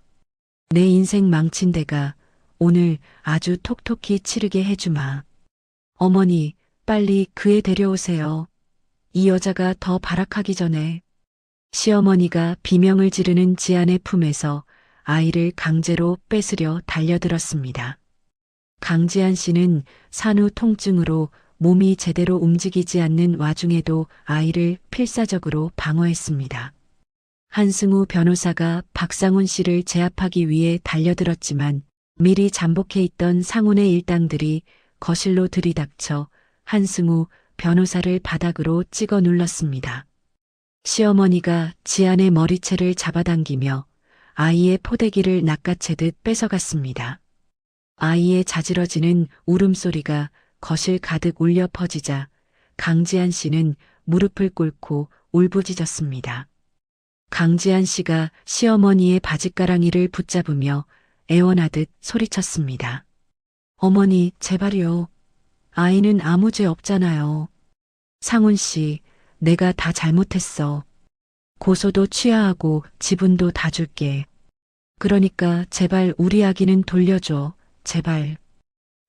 내 인생 망친 데가 오늘 아주 톡톡히 치르게 해주마. 어머니, 빨리 그 애 데려오세요. 이 여자가 더 발악하기 전에. 시어머니가 비명을 지르는 지안의 품에서 아이를 강제로 뺏으려 달려들었습니다. 강지한 씨는 산후 통증으로 몸이 제대로 움직이지 않는 와중에도 아이를 필사적으로 방어했습니다. 한승우 변호사가 박상훈 씨를 제압하기 위해 달려들었지만 미리 잠복해 있던 상훈의 일당들이 거실로 들이닥쳐 한승우 변호사를 바닥으로 찍어 눌렀습니다. 시어머니가 지안의 머리채를 잡아당기며 아이의 포대기를 낚아채듯 뺏어갔습니다. 아이의 자지러지는 울음소리가 거실 가득 울려 퍼지자 강지한 씨는 무릎을 꿇고 울부짖었습니다. 강지한 씨가 시어머니의 바짓가랑이를 붙잡으며 애원하듯 소리쳤습니다. 어머니, 제발요. 아이는 아무 죄 없잖아요. 상훈 씨, 내가 다 잘못했어. 고소도 취하하고 지분도 다 줄게. 그러니까 제발 우리 아기는 돌려줘. 제발.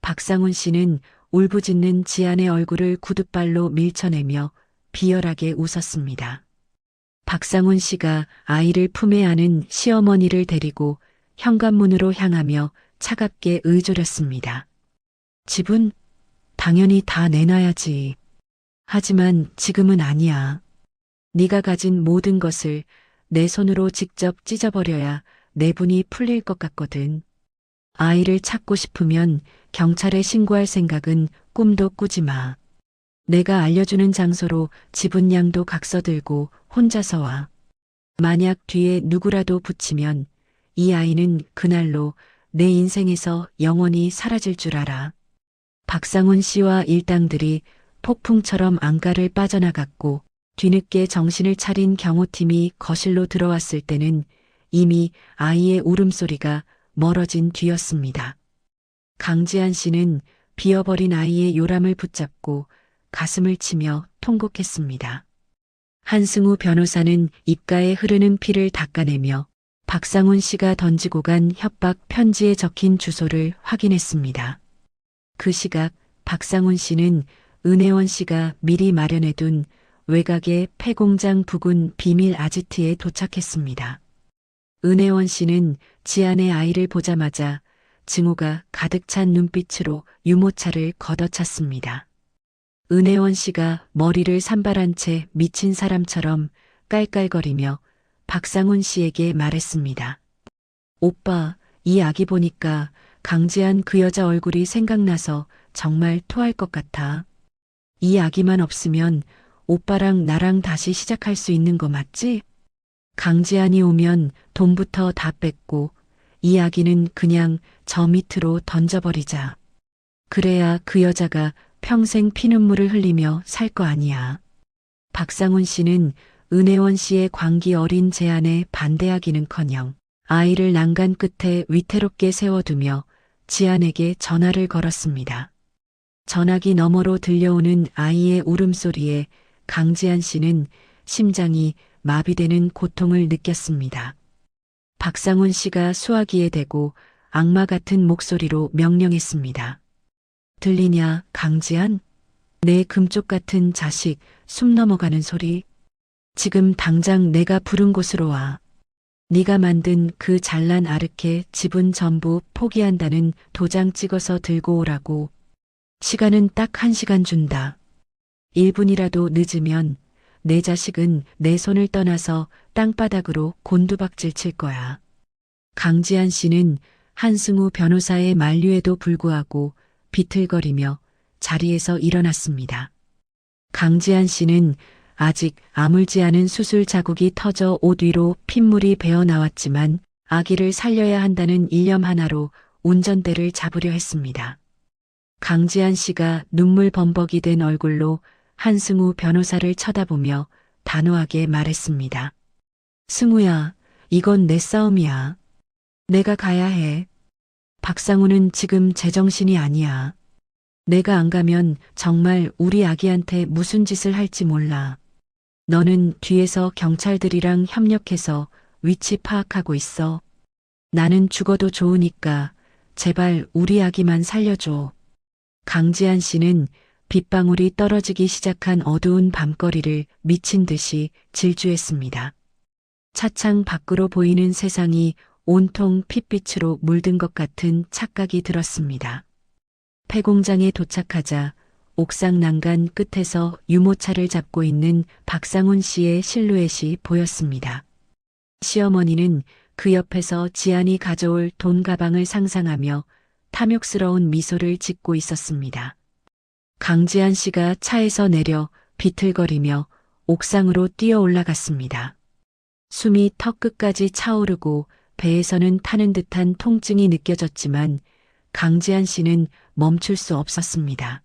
박상훈 씨는 울부짖는 지안의 얼굴을 구둣발로 밀쳐내며 비열하게 웃었습니다. 박상훈 씨가 아이를 품에 안은 시어머니를 데리고 현관문으로 향하며 차갑게 의조렸습니다. 집은 당연히 다 내놔야지. 하지만 지금은 아니야. 네가 가진 모든 것을 내 손으로 직접 찢어버려야 내 분이 풀릴 것 같거든. 아이를 찾고 싶으면 경찰에 신고할 생각은 꿈도 꾸지 마. 내가 알려주는 장소로 지분양도 각서들고 혼자서 와. 만약 뒤에 누구라도 붙이면 이 아이는 그날로 내 인생에서 영원히 사라질 줄 알아. 박상훈 씨와 일당들이 폭풍처럼 안가를 빠져나갔고 뒤늦게 정신을 차린 경호팀이 거실로 들어왔을 때는 이미 아이의 울음소리가 멀어진 뒤였습니다. 강지한 씨는 비어버린 아이의 요람을 붙잡고 가슴을 치며 통곡했습니다. 한승우 변호사는 입가에 흐르는 피를 닦아내며 박상훈 씨가 던지고 간 협박 편지에 적힌 주소를 확인했습니다. 그 시각 박상훈 씨는 은혜원 씨가 미리 마련해둔 외곽의 폐공장 부근 비밀 아지트에 도착했습니다. 은혜원 씨는 지안의 아이를 보자마자 증오가 가득 찬 눈빛으로 유모차를 걷어찼습니다. 은혜원 씨가 머리를 산발한 채 미친 사람처럼 깔깔거리며 박상훈 씨에게 말했습니다. 오빠, 이 아기 보니까 강지한 그 여자 얼굴이 생각나서 정말 토할 것 같아. 이 아기만 없으면 오빠랑 나랑 다시 시작할 수 있는 거 맞지? 강지한이 오면 돈부터 다 뺏고 이 아기는 그냥 저 밑으로 던져버리자. 그래야 그 여자가 평생 피눈물을 흘리며 살 거 아니야. 박상훈 씨는 은혜원 씨의 광기 어린 제안에 반대하기는커녕 아이를 난간 끝에 위태롭게 세워두며 지안에게 전화를 걸었습니다. 전화기 너머로 들려오는 아이의 울음소리에 강지한 씨는 심장이 마비되는 고통을 느꼈습니다. 박상훈 씨가 수화기에 대고 악마 같은 목소리로 명령했습니다. 들리냐, 강지한? 내 금쪽 같은 자식 숨 넘어가는 소리. 지금 당장 내가 부른 곳으로 와. 네가 만든 그 잘난 아르케 지분 전부 포기한다는 도장 찍어서 들고 오라고. 시간은 딱 1시간 준다. 1분이라도 늦으면 내 자식은 내 손을 떠나서 땅바닥으로 곤두박질 칠 거야. 강지한 씨는 한승우 변호사의 만류에도 불구하고 비틀거리며 자리에서 일어났습니다. 강지한 씨는 아직 아물지 않은 수술 자국이 터져 옷 위로 핏물이 배어 나왔지만 아기를 살려야 한다는 일념 하나로 운전대를 잡으려 했습니다. 강지한 씨가 눈물 범벅이 된 얼굴로 한승우 변호사를 쳐다보며 단호하게 말했습니다. 승우야, 이건 내 싸움이야. 내가 가야 해. 박상우는 지금 제정신이 아니야. 내가 안 가면 정말 우리 아기한테 무슨 짓을 할지 몰라. 너는 뒤에서 경찰들이랑 협력해서 위치 파악하고 있어. 나는 죽어도 좋으니까 제발 우리 아기만 살려줘. 강지한 씨는 빗방울이 떨어지기 시작한 어두운 밤거리를 미친 듯이 질주했습니다. 차창 밖으로 보이는 세상이 온통 핏빛으로 물든 것 같은 착각이 들었습니다. 폐공장에 도착하자 옥상 난간 끝에서 유모차를 잡고 있는 박상훈 씨의 실루엣이 보였습니다. 시어머니는 그 옆에서 지안이 가져올 돈 가방을 상상하며 탐욕스러운 미소를 짓고 있었습니다. 강지한 씨가 차에서 내려 비틀거리며 옥상으로 뛰어 올라갔습니다. 숨이 턱끝까지 차오르고 배에서는 타는 듯한 통증이 느껴졌지만 강지한 씨는 멈출 수 없었습니다.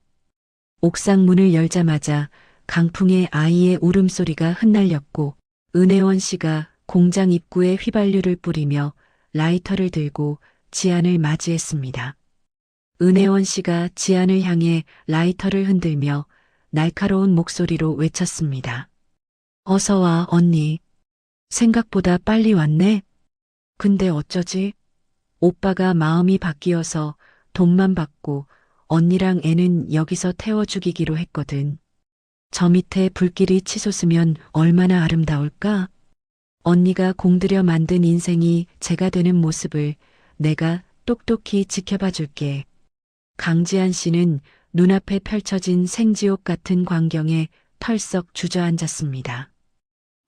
옥상 문을 열자마자 강풍에 아이의 울음소리가 흩날렸고 은혜원 씨가 공장 입구에 휘발유를 뿌리며 라이터를 들고 지안을 맞이했습니다. 은혜원 씨가 지안을 향해 라이터를 흔들며 날카로운 목소리로 외쳤습니다. 어서 와, 언니. 생각보다 빨리 왔네. 근데 어쩌지? 오빠가 마음이 바뀌어서 돈만 받고 언니랑 애는 여기서 태워 죽이기로 했거든. 저 밑에 불길이 치솟으면 얼마나 아름다울까? 언니가 공들여 만든 인생이 제가 되는 모습을 내가 똑똑히 지켜봐 줄게. 강지한 씨는 눈앞에 펼쳐진 생지옥 같은 광경에 털썩 주저앉았습니다.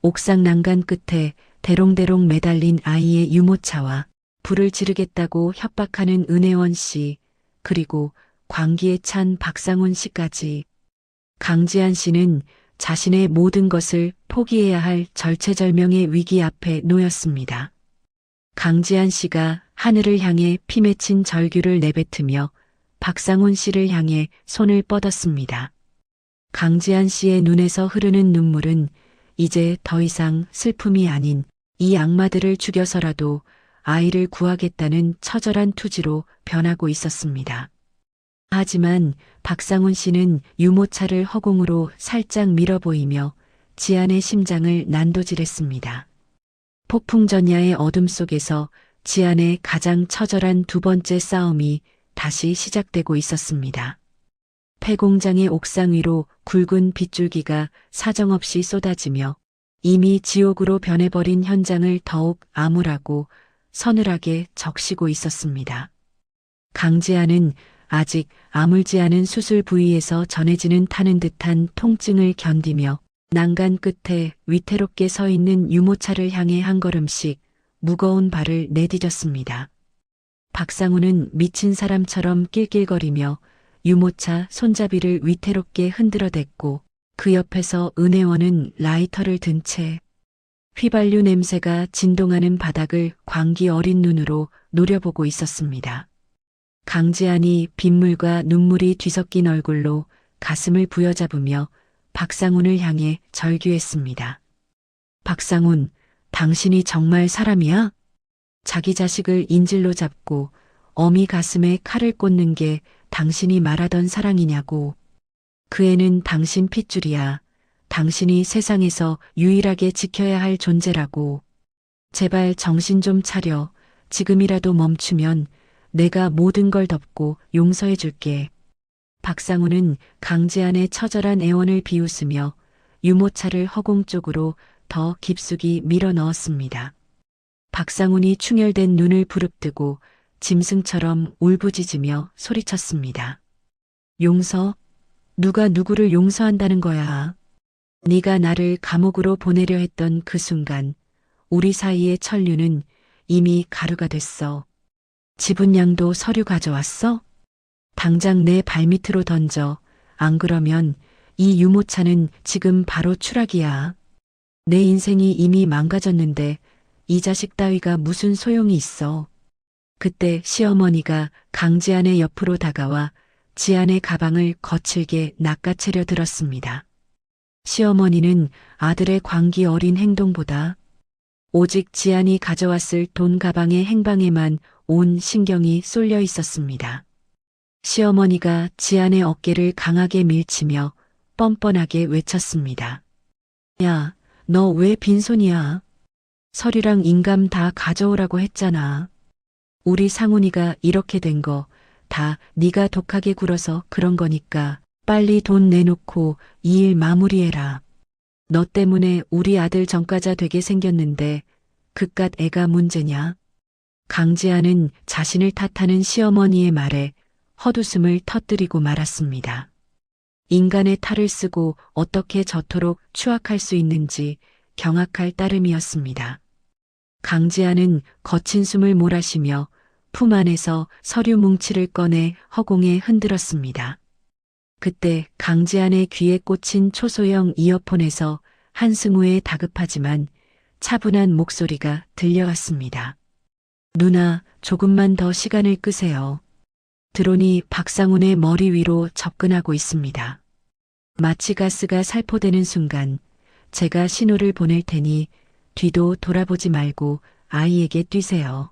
옥상 난간 끝에 대롱대롱 매달린 아이의 유모차와 불을 지르겠다고 협박하는 은혜원 씨, 그리고 광기에 찬 박상훈 씨까지. 강지한 씨는 자신의 모든 것을 포기해야 할 절체절명의 위기 앞에 놓였습니다. 강지한 씨가 하늘을 향해 피 맺힌 절규를 내뱉으며 박상훈 씨를 향해 손을 뻗었습니다. 강지한 씨의 눈에서 흐르는 눈물은 이제 더 이상 슬픔이 아닌 이 악마들을 죽여서라도 아이를 구하겠다는 처절한 투지로 변하고 있었습니다. 하지만 박상훈 씨는 유모차를 허공으로 살짝 밀어 보이며 지안의 심장을 난도질했습니다. 폭풍전야의 어둠 속에서 지안의 가장 처절한 두 번째 싸움이 다시 시작되고 있었습니다. 폐공장의 옥상 위로 굵은 빗줄기가 사정없이 쏟아지며 이미 지옥으로 변해버린 현장을 더욱 암울하고 서늘하게 적시고 있었습니다. 강지아는 아직 아물지 않은 수술 부위에서 전해지는 타는 듯한 통증을 견디며 난간 끝에 위태롭게 서 있는 유모차를 향해 한 걸음씩 무거운 발을 내디뎠습니다. 박상우는 미친 사람처럼 낄낄거리며 유모차 손잡이를 위태롭게 흔들어댔고 그 옆에서 은혜원은 라이터를 든 채 휘발유 냄새가 진동하는 바닥을 광기 어린 눈으로 노려보고 있었습니다. 강지안이 빗물과 눈물이 뒤섞인 얼굴로 가슴을 부여잡으며 박상훈을 향해 절규했습니다. 박상훈, 당신이 정말 사람이야? 자기 자식을 인질로 잡고 어미 가슴에 칼을 꽂는 게 당신이 말하던 사랑이냐고. 그 애는 당신 핏줄이야. 당신이 세상에서 유일하게 지켜야 할 존재라고. 제발 정신 좀 차려. 지금이라도 멈추면 내가 모든 걸 덮고 용서해 줄게. 박상우는 강지안의 처절한 애원을 비웃으며 유모차를 허공 쪽으로 더 깊숙이 밀어 넣었습니다. 박상훈이 충혈된 눈을 부릅뜨고 짐승처럼 울부짖으며 소리쳤습니다. 용서? 누가 누구를 용서한다는 거야? 네가 나를 감옥으로 보내려 했던 그 순간 우리 사이의 천류는 이미 가루가 됐어. 지분양도 서류 가져왔어? 당장 내 발밑으로 던져. 안 그러면 이 유모차는 지금 바로 추락이야. 내 인생이 이미 망가졌는데 이 자식 따위가 무슨 소용이 있어. 그때 시어머니가 강지안의 옆으로 다가와 지안의 가방을 거칠게 낚아채려 들었습니다. 시어머니는 아들의 광기 어린 행동보다 오직 지안이 가져왔을 돈 가방의 행방에만 온 신경이 쏠려 있었습니다. 시어머니가 지안의 어깨를 강하게 밀치며 뻔뻔하게 외쳤습니다. 야, 너 왜 빈손이야? 서류랑 인감 다 가져오라고 했잖아. 우리 상훈이가 이렇게 된 거 다 네가 독하게 굴어서 그런 거니까 빨리 돈 내놓고 이 일 마무리해라. 너 때문에 우리 아들 전과자 되게 생겼는데 그깟 애가 문제냐? 강지아는 자신을 탓하는 시어머니의 말에 헛웃음을 터뜨리고 말았습니다. 인간의 탈을 쓰고 어떻게 저토록 추악할 수 있는지 경악할 따름이었습니다. 강지아는 거친 숨을 몰아쉬며 품 안에서 서류 뭉치를 꺼내 허공에 흔들었습니다. 그때 강지안의 귀에 꽂힌 초소형 이어폰에서 한승우의 다급하지만 차분한 목소리가 들려왔습니다. 누나, 조금만 더 시간을 끄세요. 드론이 박상훈의 머리 위로 접근하고 있습니다. 마취 가스가 살포되는 순간 제가 신호를 보낼 테니 뒤도 돌아보지 말고 아이에게 뛰세요.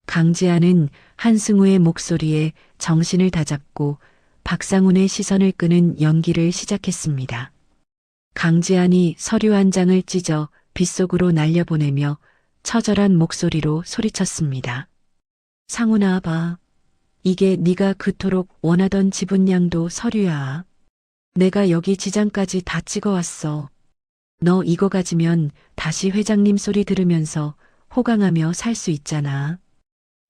강지아는 한승우의 목소리에 정신을 다잡고 박상훈의 시선을 끄는 연기를 시작했습니다. 강지안이 서류 한 장을 찢어 빗속으로 날려보내며 처절한 목소리로 소리쳤습니다. 상훈아 봐. 이게 네가 그토록 원하던 지분양도 서류야. 내가 여기 지장까지 다 찍어왔어. 너 이거 가지면 다시 회장님 소리 들으면서 호강하며 살 수 있잖아.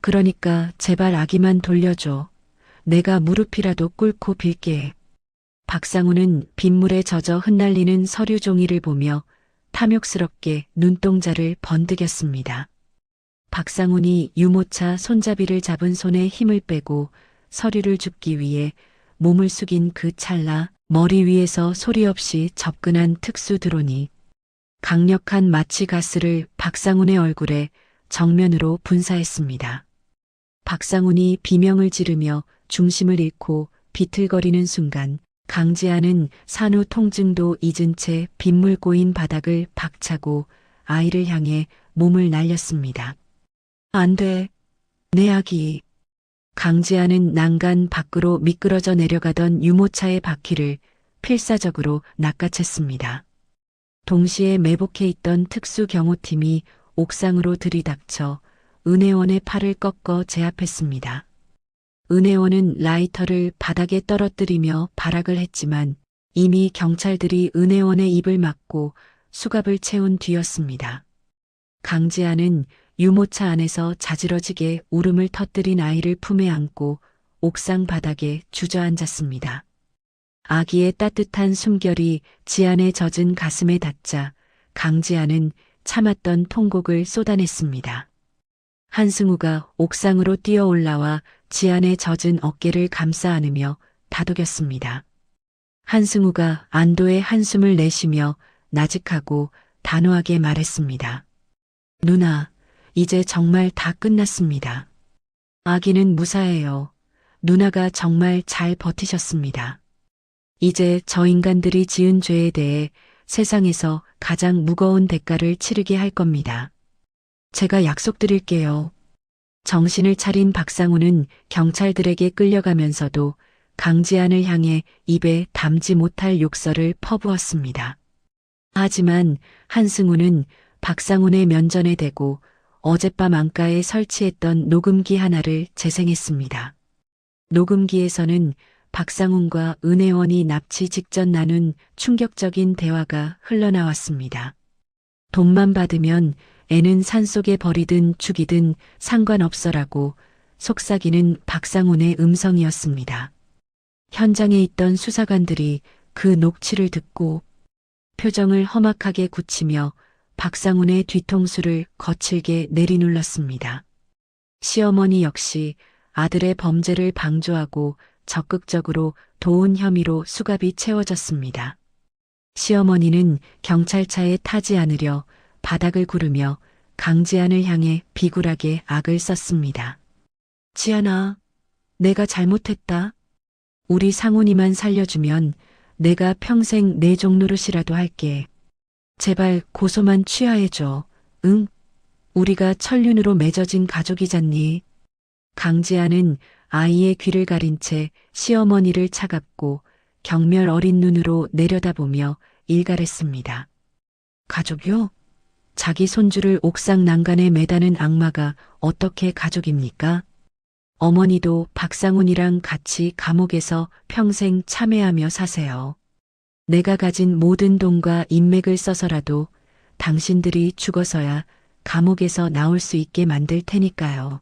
그러니까 제발 아기만 돌려줘. 내가 무릎이라도 꿇고 빌게. 박상훈은 빗물에 젖어 흩날리는 서류 종이를 보며 탐욕스럽게 눈동자를 번득였습니다. 박상훈이 유모차 손잡이를 잡은 손에 힘을 빼고 서류를 줍기 위해 몸을 숙인 그 찰나 머리 위에서 소리 없이 접근한 특수 드론이 강력한 마취 가스를 박상훈의 얼굴에 정면으로 분사했습니다. 박상훈이 비명을 지르며 중심을 잃고 비틀거리는 순간 강지아는 산후 통증도 잊은 채 빗물 고인 바닥을 박차고 아이를 향해 몸을 날렸습니다. 안 돼. 내 아기. 강지아는 난간 밖으로 미끄러져 내려가던 유모차의 바퀴를 필사적으로 낚아챘습니다. 동시에 매복해 있던 특수 경호팀이 옥상으로 들이닥쳐 은혜원의 팔을 꺾어 제압했습니다. 은혜원은 라이터를 바닥에 떨어뜨리며 발악을 했지만 이미 경찰들이 은혜원의 입을 막고 수갑을 채운 뒤였습니다. 강지아는 유모차 안에서 자지러지게 울음을 터뜨린 아이를 품에 안고 옥상 바닥에 주저앉았습니다. 아기의 따뜻한 숨결이 지안의 젖은 가슴에 닿자 강지아는 참았던 통곡을 쏟아냈습니다. 한승우가 옥상으로 뛰어 올라와 지안의 젖은 어깨를 감싸 안으며 다독였습니다. 한승우가 안도의 한숨을 내쉬며 나직하고 단호하게 말했습니다. 누나, 이제 정말 다 끝났습니다. 아기는 무사해요. 누나가 정말 잘 버티셨습니다. 이제 저 인간들이 지은 죄에 대해 세상에서 가장 무거운 대가를 치르게 할 겁니다. 제가 약속드릴게요. 정신을 차린 박상훈은 경찰들에게 끌려가면서도 강지안을 향해 입에 담지 못할 욕설을 퍼부었습니다. 하지만 한승우는 박상훈의 면전에 대고 어젯밤 안가에 설치했던 녹음기 하나를 재생했습니다. 녹음기에서는 박상훈과 은혜원이 납치 직전 나눈 충격적인 대화가 흘러나왔습니다. 돈만 받으면 애는 산속에 버리든 죽이든 상관없어라고 속삭이는 박상훈의 음성이었습니다. 현장에 있던 수사관들이 그 녹취를 듣고 표정을 험악하게 굳히며 박상훈의 뒤통수를 거칠게 내리눌렀습니다. 시어머니 역시 아들의 범죄를 방조하고 적극적으로 도운 혐의로 수갑이 채워졌습니다. 시어머니는 경찰차에 타지 않으려 바닥을 구르며 강지안을 향해 비굴하게 악을 썼습니다. 지안아, 내가 잘못했다. 우리 상훈이만 살려주면 내가 평생 내 종노릇이라도 할게. 제발 고소만 취하해줘. 응? 우리가 천륜으로 맺어진 가족이잖니. 강지아는 아이의 귀를 가린 채 시어머니를 차갑고 경멸 어린 눈으로 내려다보며 일갈했습니다. 가족이요? 자기 손주를 옥상 난간에 매다는 악마가 어떻게 가족입니까? 어머니도 박상훈이랑 같이 감옥에서 평생 참회하며 사세요. 내가 가진 모든 돈과 인맥을 써서라도 당신들이 죽어서야 감옥에서 나올 수 있게 만들 테니까요.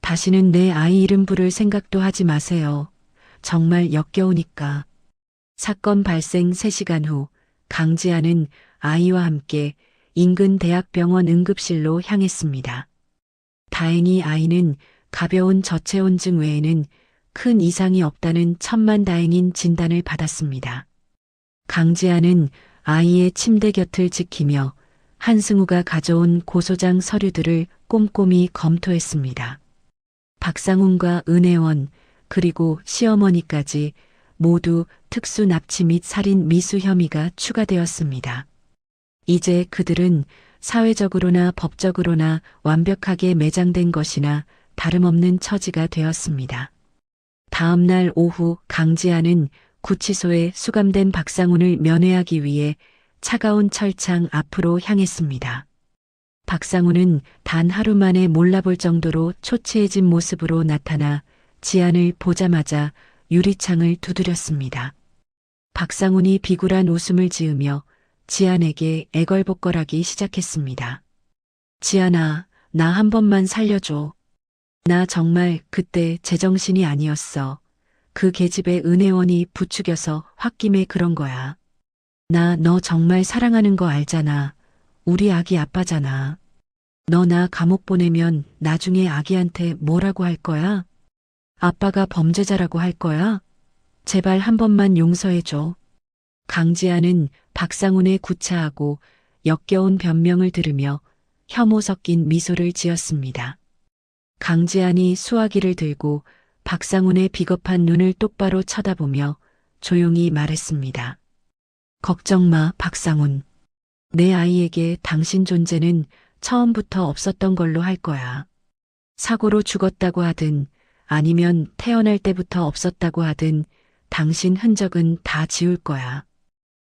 다시는 내 아이 이름 부를 생각도 하지 마세요. 정말 역겨우니까. 사건 발생 3시간 후 강지아는 아이와 함께 인근 대학병원 응급실로 향했습니다. 다행히 아이는 가벼운 저체온증 외에는 큰 이상이 없다는 천만다행인 진단을 받았습니다. 강지아는 아이의 침대 곁을 지키며 한승우가 가져온 고소장 서류들을 꼼꼼히 검토했습니다. 박상훈과 은혜원 그리고 시어머니까지 모두 특수 납치 및 살인 미수 혐의가 추가되었습니다. 이제 그들은 사회적으로나 법적으로나 완벽하게 매장된 것이나 다름없는 처지가 되었습니다. 다음 날 오후 강지아는 구치소에 수감된 박상훈을 면회하기 위해 차가운 철창 앞으로 향했습니다. 박상훈은 단 하루 만에 몰라볼 정도로 초췌해진 모습으로 나타나 지안을 보자마자 유리창을 두드렸습니다. 박상훈이 비굴한 웃음을 지으며 지안에게 애걸복걸하기 시작했습니다. 지안아, 나 한 번만 살려줘. 나 정말 그때 제정신이 아니었어. 그 계집애 은혜원이 부추겨서 홧김에 그런 거야. 나 너 정말 사랑하는 거 알잖아. 우리 아기 아빠잖아. 너 나 감옥 보내면 나중에 아기한테 뭐라고 할 거야? 아빠가 범죄자라고 할 거야? 제발 한 번만 용서해줘. 강지아는 박상훈의 구차하고 역겨운 변명을 들으며 혐오 섞인 미소를 지었습니다. 강지안이 수화기를 들고 박상훈의 비겁한 눈을 똑바로 쳐다보며 조용히 말했습니다. 걱정 마, 박상훈. 내 아이에게 당신 존재는 처음부터 없었던 걸로 할 거야. 사고로 죽었다고 하든 아니면 태어날 때부터 없었다고 하든 당신 흔적은 다 지울 거야.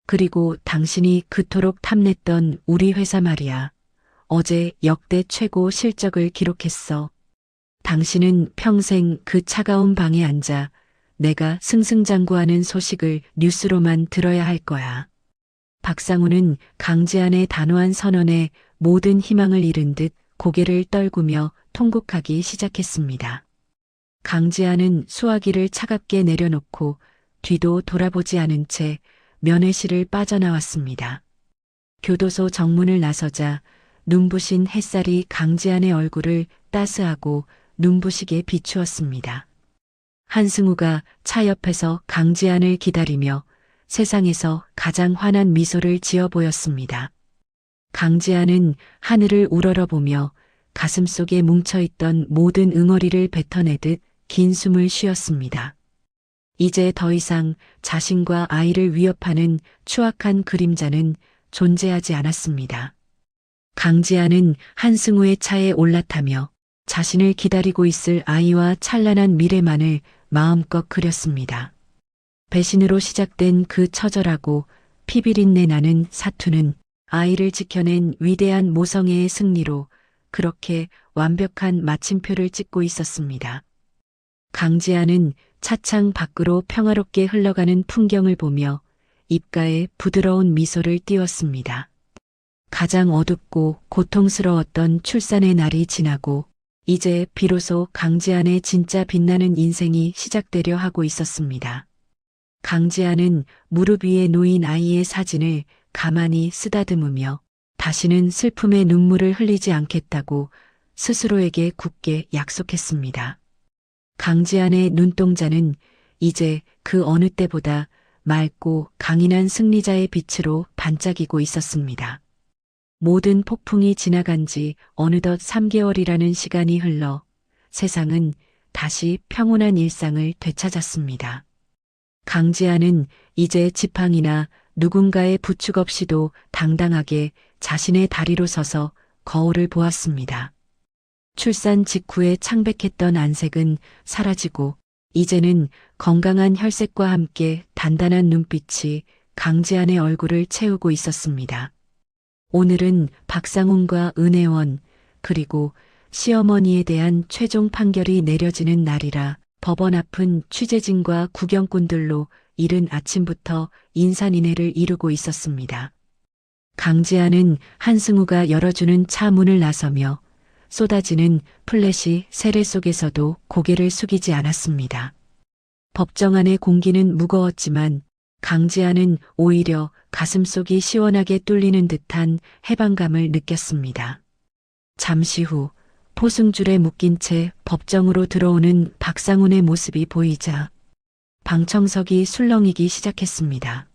그리고 당신이 그토록 탐냈던 우리 회사 말이야. 어제 역대 최고 실적을 기록했어. 당신은 평생 그 차가운 방에 앉아 내가 승승장구하는 소식을 뉴스로만 들어야 할 거야. 박상훈은 강지안의 단호한 선언에 모든 희망을 잃은 듯 고개를 떨구며 통곡하기 시작했습니다. 강지안은 수화기를 차갑게 내려놓고 뒤도 돌아보지 않은 채 면회실을 빠져나왔습니다. 교도소 정문을 나서자 눈부신 햇살이 강지안의 얼굴을 따스하고 눈부시게 비추었습니다. 한승우가 차 옆에서 강지안을 기다리며 세상에서 가장 환한 미소를 지어 보였습니다. 강지안은 하늘을 우러러보며 가슴속에 뭉쳐있던 모든 응어리를 뱉어내듯 긴 숨을 쉬었습니다. 이제 더 이상 자신과 아이를 위협하는 추악한 그림자는 존재하지 않았습니다. 강지아는 한승우의 차에 올라타며 자신을 기다리고 있을 아이와 찬란한 미래만을 마음껏 그렸습니다. 배신으로 시작된 그 처절하고 피비린내 나는 사투는 아이를 지켜낸 위대한 모성애의 승리로 그렇게 완벽한 마침표를 찍고 있었습니다. 강지아는 차창 밖으로 평화롭게 흘러가는 풍경을 보며 입가에 부드러운 미소를 띄웠습니다. 가장 어둡고 고통스러웠던 출산의 날이 지나고 이제 비로소 강지안의 진짜 빛나는 인생이 시작되려 하고 있었습니다. 강지안은 무릎 위에 놓인 아이의 사진을 가만히 쓰다듬으며 다시는 슬픔의 눈물을 흘리지 않겠다고 스스로에게 굳게 약속했습니다. 강지안의 눈동자는 이제 그 어느 때보다 맑고 강인한 승리자의 빛으로 반짝이고 있었습니다. 모든 폭풍이 지나간 지 어느덧 3개월이라는 시간이 흘러 세상은 다시 평온한 일상을 되찾았습니다. 강지아는 이제 지팡이나 누군가의 부축 없이도 당당하게 자신의 다리로 서서 거울을 보았습니다. 출산 직후에 창백했던 안색은 사라지고 이제는 건강한 혈색과 함께 단단한 눈빛이 강지안의 얼굴을 채우고 있었습니다. 오늘은 박상훈과 은혜원 그리고 시어머니에 대한 최종 판결이 내려지는 날이라 법원 앞은 취재진과 구경꾼들로 이른 아침부터 인산인해를 이루고 있었습니다. 강지아는 한승우가 열어주는 차 문을 나서며 쏟아지는 플래시 세례 속에서도 고개를 숙이지 않았습니다. 법정 안의 공기는 무거웠지만 강지아는 오히려 가슴속이 시원하게 뚫리는 듯한 해방감을 느꼈습니다. 잠시 후 포승줄에 묶인 채 법정으로 들어오는 박상훈의 모습이 보이자 방청석이 술렁이기 시작했습니다.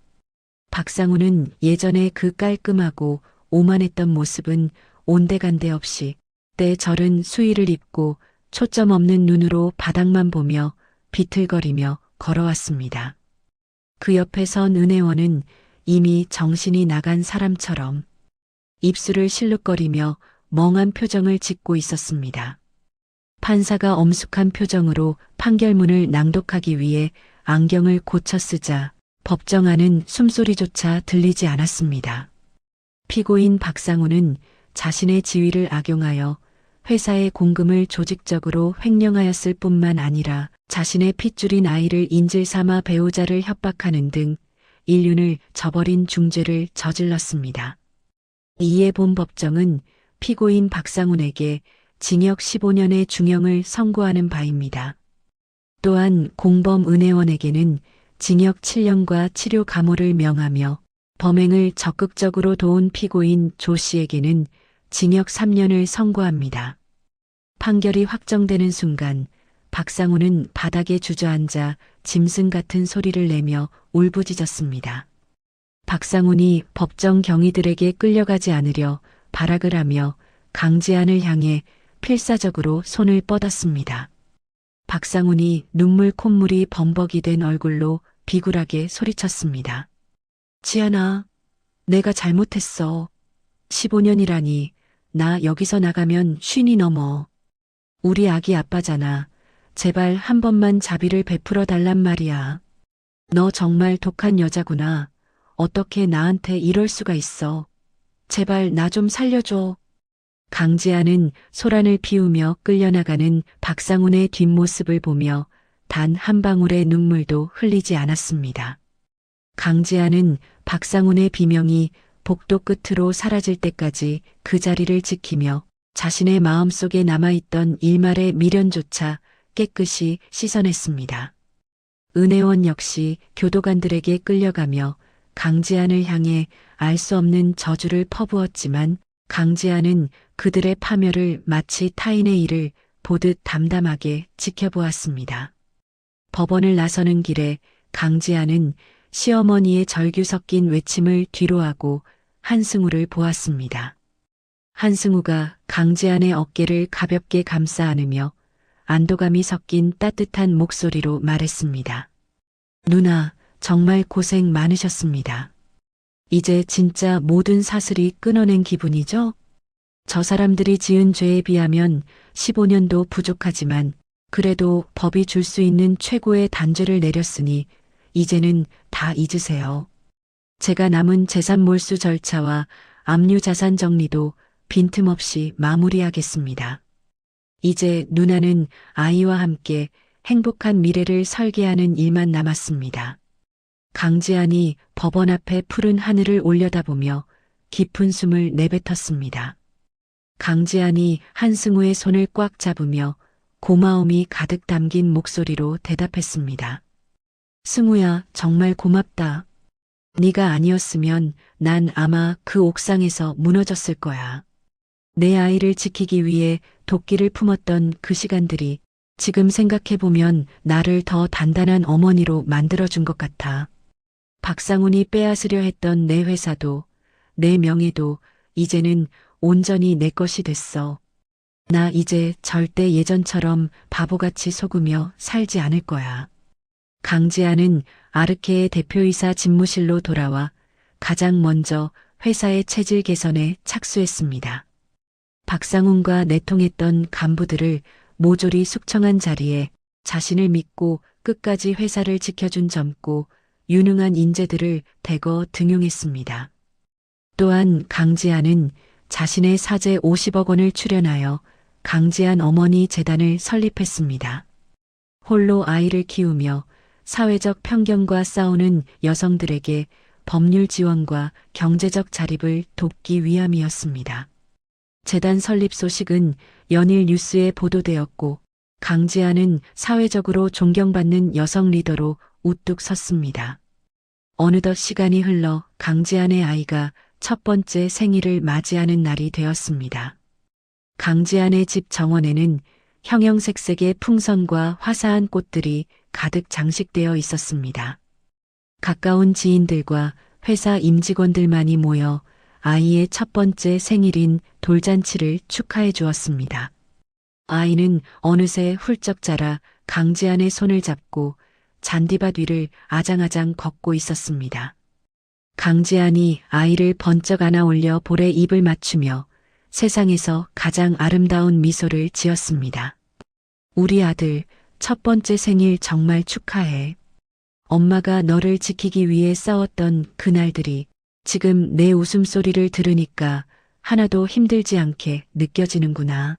박상훈은 예전에 그 깔끔하고 오만했던 모습은 온데간데 없이 때절은 수의를 입고 초점 없는 눈으로 바닥만 보며 비틀거리며 걸어왔습니다. 그 옆에 선 은혜원은 이미 정신이 나간 사람처럼 입술을 실룩거리며 멍한 표정을 짓고 있었습니다. 판사가 엄숙한 표정으로 판결문을 낭독하기 위해 안경을 고쳐 쓰자 법정안은 숨소리조차 들리지 않았습니다. 피고인 박상우는 자신의 지위를 악용하여 회사의 공금을 조직적으로 횡령하였을 뿐만 아니라 자신의 핏줄인 아이를 인질 삼아 배우자를 협박하는 등 인륜을 저버린 중죄를 저질렀습니다. 이에 본 법정은 피고인 박상훈에게 징역 15년의 중형을 선고하는 바입니다. 또한 공범 은혜원에게는 징역 7년과 치료 감호를 명하며 범행을 적극적으로 도운 피고인 조 씨에게는 징역 3년을 선고합니다. 판결이 확정되는 순간 박상우는 바닥에 주저앉아 짐승 같은 소리를 내며 울부짖었습니다. 박상훈이 법정 경위들에게 끌려가지 않으려 발악을 하며 강지안을 향해 필사적으로 손을 뻗었습니다. 박상훈이 눈물 콧물이 범벅이 된 얼굴로 비굴하게 소리쳤습니다. 지안아, 내가 잘못했어. 15년이라니, 나 여기서 나가면 50이 넘어. 우리 아기 아빠잖아. 제발 한 번만 자비를 베풀어 달란 말이야. 너 정말 독한 여자구나. 어떻게 나한테 이럴 수가 있어. 제발 나 좀 살려줘. 강지아는 소란을 피우며 끌려나가는 박상훈의 뒷모습을 보며 단 한 방울의 눈물도 흘리지 않았습니다. 강지아는 박상훈의 비명이 복도 끝으로 사라질 때까지 그 자리를 지키며 자신의 마음속에 남아있던 일말의 미련조차 깨끗이 씻어냈습니다. 은혜원 역시 교도관들에게 끌려가며 강지안을 향해 알 수 없는 저주를 퍼부었지만 강지안은 그들의 파멸을 마치 타인의 일을 보듯 담담하게 지켜보았습니다. 법원을 나서는 길에 강지안은 시어머니의 절규 섞인 외침을 뒤로하고 한승우를 보았습니다. 한승우가 강지안의 어깨를 가볍게 감싸 안으며 안도감이 섞인 따뜻한 목소리로 말했습니다. 누나, 정말 고생 많으셨습니다. 이제 진짜 모든 사슬이 끊어낸 기분이죠? 저 사람들이 지은 죄에 비하면 15년도 부족하지만 그래도 법이 줄 수 있는 최고의 단죄를 내렸으니 이제는 다 잊으세요. 제가 남은 재산 몰수 절차와 압류 자산 정리도 빈틈없이 마무리하겠습니다. 이제 누나는 아이와 함께 행복한 미래를 설계하는 일만 남았습니다. 강지안이 법원 앞에 푸른 하늘을 올려다보며 깊은 숨을 내뱉었습니다. 강지안이 한승우의 손을 꽉 잡으며 고마움이 가득 담긴 목소리로 대답했습니다. 승우야, 정말 고맙다. 네가 아니었으면 난 아마 그 옥상에서 무너졌을 거야. 내 아이를 지키기 위해 도끼를 품었던 그 시간들이 지금 생각해보면 나를 더 단단한 어머니로 만들어준 것 같아. 박상훈이 빼앗으려 했던 내 회사도 내 명예도 이제는 온전히 내 것이 됐어. 나 이제 절대 예전처럼 바보같이 속으며 살지 않을 거야. 강지아는 아르케의 대표이사 집무실로 돌아와 가장 먼저 회사의 체질 개선에 착수했습니다. 박상훈과 내통했던 간부들을 모조리 숙청한 자리에 자신을 믿고 끝까지 회사를 지켜준 젊고 유능한 인재들을 대거 등용했습니다. 또한 강지아는 자신의 사재 50억 원을 출연하여 강지안 어머니 재단을 설립했습니다. 홀로 아이를 키우며 사회적 편견과 싸우는 여성들에게 법률 지원과 경제적 자립을 돕기 위함이었습니다. 재단 설립 소식은 연일 뉴스에 보도되었고 강지아는 사회적으로 존경받는 여성 리더로 우뚝 섰습니다. 어느덧 시간이 흘러 강지안의 아이가 첫 번째 생일을 맞이하는 날이 되었습니다. 강지안의 집 정원에는 형형색색의 풍선과 화사한 꽃들이 가득 장식되어 있었습니다. 가까운 지인들과 회사 임직원들만이 모여 아이의 첫 번째 생일인 돌잔치를 축하해 주었습니다. 아이는 어느새 훌쩍 자라 강지안의 손을 잡고 잔디밭 위를 아장아장 걷고 있었습니다. 강지안이 아이를 번쩍 안아 올려 볼에 입을 맞추며 세상에서 가장 아름다운 미소를 지었습니다. 우리 아들, 첫 번째 생일 정말 축하해. 엄마가 너를 지키기 위해 싸웠던 그날들이 지금 내 웃음소리를 들으니까 하나도 힘들지 않게 느껴지는구나.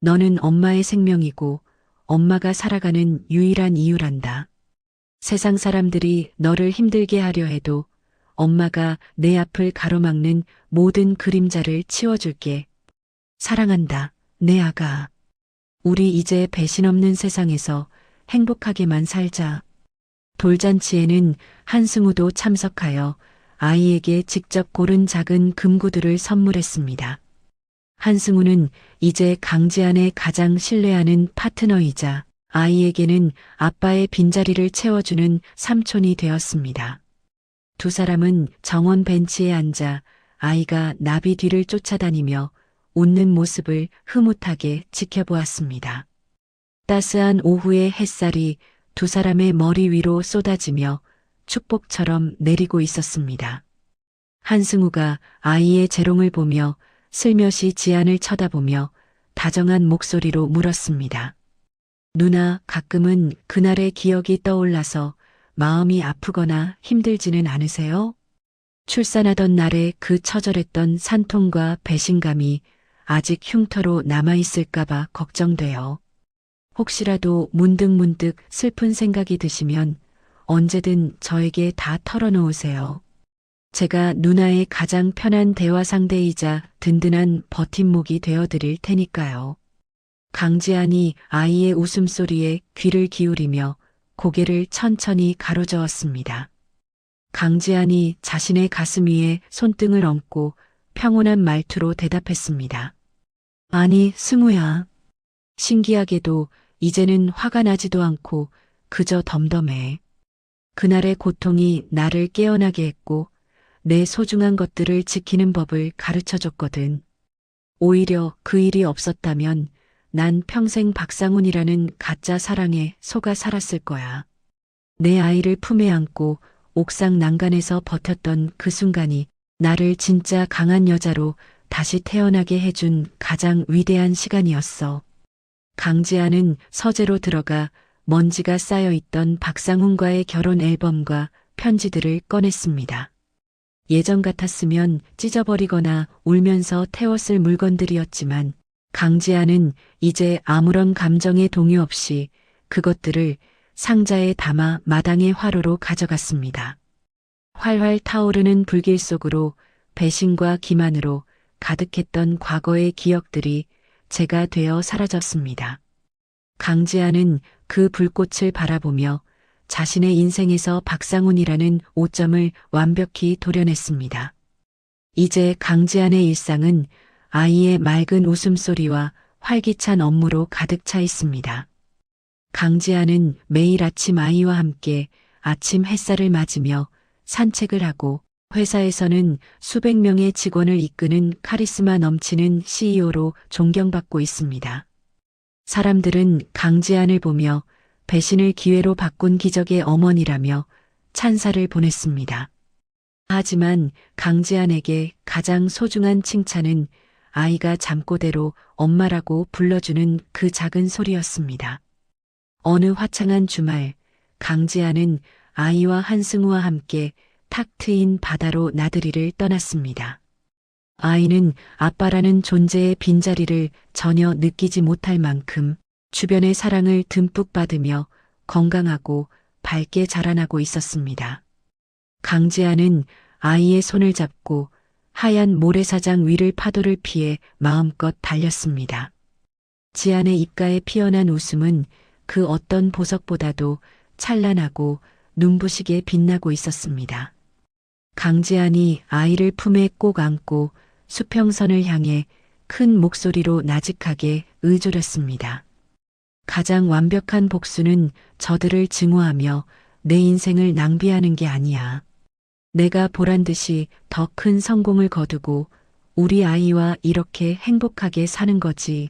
너는 엄마의 생명이고 엄마가 살아가는 유일한 이유란다. 세상 사람들이 너를 힘들게 하려 해도 엄마가 내 앞을 가로막는 모든 그림자를 치워줄게. 사랑한다, 내 아가. 우리 이제 배신 없는 세상에서 행복하게만 살자. 돌잔치에는 한승우도 참석하여 아이에게 직접 고른 작은 금구들을 선물했습니다. 한승우는 이제 강지안의 가장 신뢰하는 파트너이자 아이에게는 아빠의 빈자리를 채워주는 삼촌이 되었습니다. 두 사람은 정원 벤치에 앉아 아이가 나비 뒤를 쫓아다니며 웃는 모습을 흐뭇하게 지켜보았습니다. 따스한 오후의 햇살이 두 사람의 머리 위로 쏟아지며 축복처럼 내리고 있었습니다. 한승우가 아이의 재롱을 보며 슬며시 지안을 쳐다보며 다정한 목소리로 물었습니다. 누나, 가끔은 그날의 기억이 떠올라서 마음이 아프거나 힘들지는 않으세요? 출산하던 날의 그 처절했던 산통과 배신감이 아직 흉터로 남아있을까봐 걱정돼요. 혹시라도 문득문득 슬픈 생각이 드시면 언제든 저에게 다 털어놓으세요. 제가 누나의 가장 편한 대화 상대이자 든든한 버팀목이 되어드릴 테니까요. 강지안이 아이의 웃음소리에 귀를 기울이며 고개를 천천히 가로저었습니다. 강지안이 자신의 가슴 위에 손등을 얹고 평온한 말투로 대답했습니다. 아니, 승우야. 신기하게도 이제는 화가 나지도 않고 그저 덤덤해. 그날의 고통이 나를 깨어나게 했고 내 소중한 것들을 지키는 법을 가르쳐줬거든. 오히려 그 일이 없었다면 난 평생 박상훈이라는 가짜 사랑에 속아 살았을 거야. 내 아이를 품에 안고 옥상 난간에서 버텼던 그 순간이 나를 진짜 강한 여자로 다시 태어나게 해준 가장 위대한 시간이었어. 강지안은 서재로 들어가 먼지가 쌓여있던 박상훈과의 결혼 앨범과 편지들을 꺼냈습니다. 예전 같았으면 찢어버리거나 울면서 태웠을 물건들이었지만 강지안은 이제 아무런 감정의 동요 없이 그것들을 상자에 담아 마당의 화로로 가져갔습니다. 활활 타오르는 불길 속으로 배신과 기만으로 가득했던 과거의 기억들이 제가 되어 사라졌습니다. 강지안은 그 불꽃을 바라보며 자신의 인생에서 박상훈이라는 오점을 완벽히 도려냈습니다. 이제 강지안의 일상은 아이의 맑은 웃음소리와 활기찬 업무로 가득 차 있습니다. 강지안은 매일 아침 아이와 함께 아침 햇살을 맞으며 산책을 하고 회사에서는 수백 명의 직원을 이끄는 카리스마 넘치는 CEO로 존경받고 있습니다. 사람들은 강지안을 보며 배신을 기회로 바꾼 기적의 어머니라며 찬사를 보냈습니다. 하지만 강지안에게 가장 소중한 칭찬은 아이가 잠꼬대로 엄마라고 불러주는 그 작은 소리였습니다. 어느 화창한 주말, 강지안은 아이와 한승우와 함께 탁 트인 바다로 나들이를 떠났습니다. 아이는 아빠라는 존재의 빈자리를 전혀 느끼지 못할 만큼 주변의 사랑을 듬뿍 받으며 건강하고 밝게 자라나고 있었습니다. 강지안은 아이의 손을 잡고 하얀 모래사장 위를 파도를 피해 마음껏 달렸습니다. 지안의 입가에 피어난 웃음은 그 어떤 보석보다도 찬란하고 눈부시게 빛나고 있었습니다. 강지안이 아이를 품에 꼭 안고 수평선을 향해 큰 목소리로 나직하게 의조렸습니다. 가장 완벽한 복수는 저들을 증오하며 내 인생을 낭비하는 게 아니야. 내가 보란 듯이 더 큰 성공을 거두고 우리 아이와 이렇게 행복하게 사는 거지.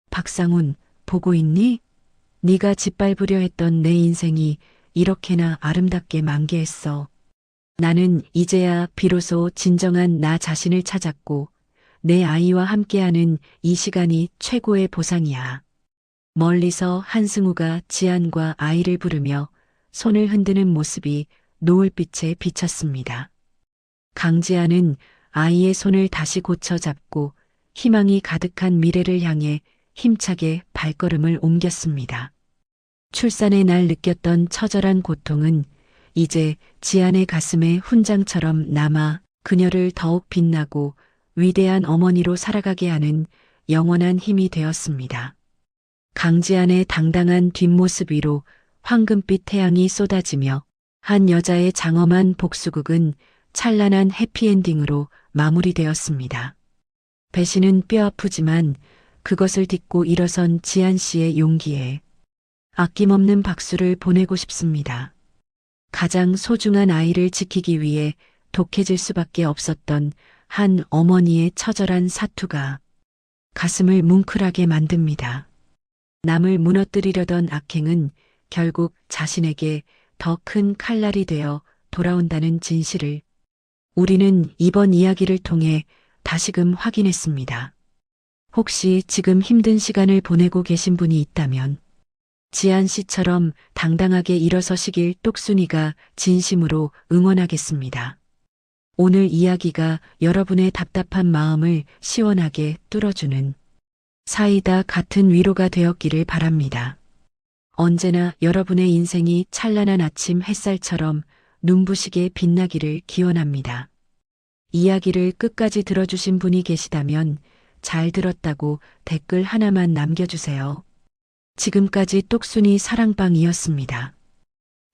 박상훈, 보고 있니? 네가 짓밟으려 했던 내 인생이 이렇게나 아름답게 만개했어. 나는 이제야 비로소 진정한 나 자신을 찾았고 내 아이와 함께하는 이 시간이 최고의 보상이야. 멀리서 한승우가 지안과 아이를 부르며 손을 흔드는 모습이 노을빛에 비쳤습니다. 강지안은 아이의 손을 다시 고쳐 잡고 희망이 가득한 미래를 향해 힘차게 발걸음을 옮겼습니다. 출산의 날 느꼈던 처절한 고통은 이제 지안의 가슴에 훈장처럼 남아 그녀를 더욱 빛나고 위대한 어머니로 살아가게 하는 영원한 힘이 되었습니다. 강지안의 당당한 뒷모습 위로 황금빛 태양이 쏟아지며 한 여자의 장엄한 복수극은 찬란한 해피엔딩으로 마무리되었습니다. 배신은 뼈아프지만 그것을 딛고 일어선 지안 씨의 용기에 아낌없는 박수를 보내고 싶습니다. 가장 소중한 아이를 지키기 위해 독해질 수밖에 없었던 한 어머니의 처절한 사투가 가슴을 뭉클하게 만듭니다. 남을 무너뜨리려던 악행은 결국 자신에게 더 큰 칼날이 되어 돌아온다는 진실을 우리는 이번 이야기를 통해 다시금 확인했습니다. 혹시 지금 힘든 시간을 보내고 계신 분이 있다면 지안 씨처럼 당당하게 일어서시길 똑순이가 진심으로 응원하겠습니다. 오늘 이야기가 여러분의 답답한 마음을 시원하게 뚫어주는 사이다 같은 위로가 되었기를 바랍니다. 언제나 여러분의 인생이 찬란한 아침 햇살처럼 눈부시게 빛나기를 기원합니다. 이야기를 끝까지 들어주신 분이 계시다면 잘 들었다고 댓글 하나만 남겨주세요. 지금까지 똑순이 사랑방이었습니다.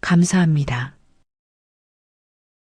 감사합니다.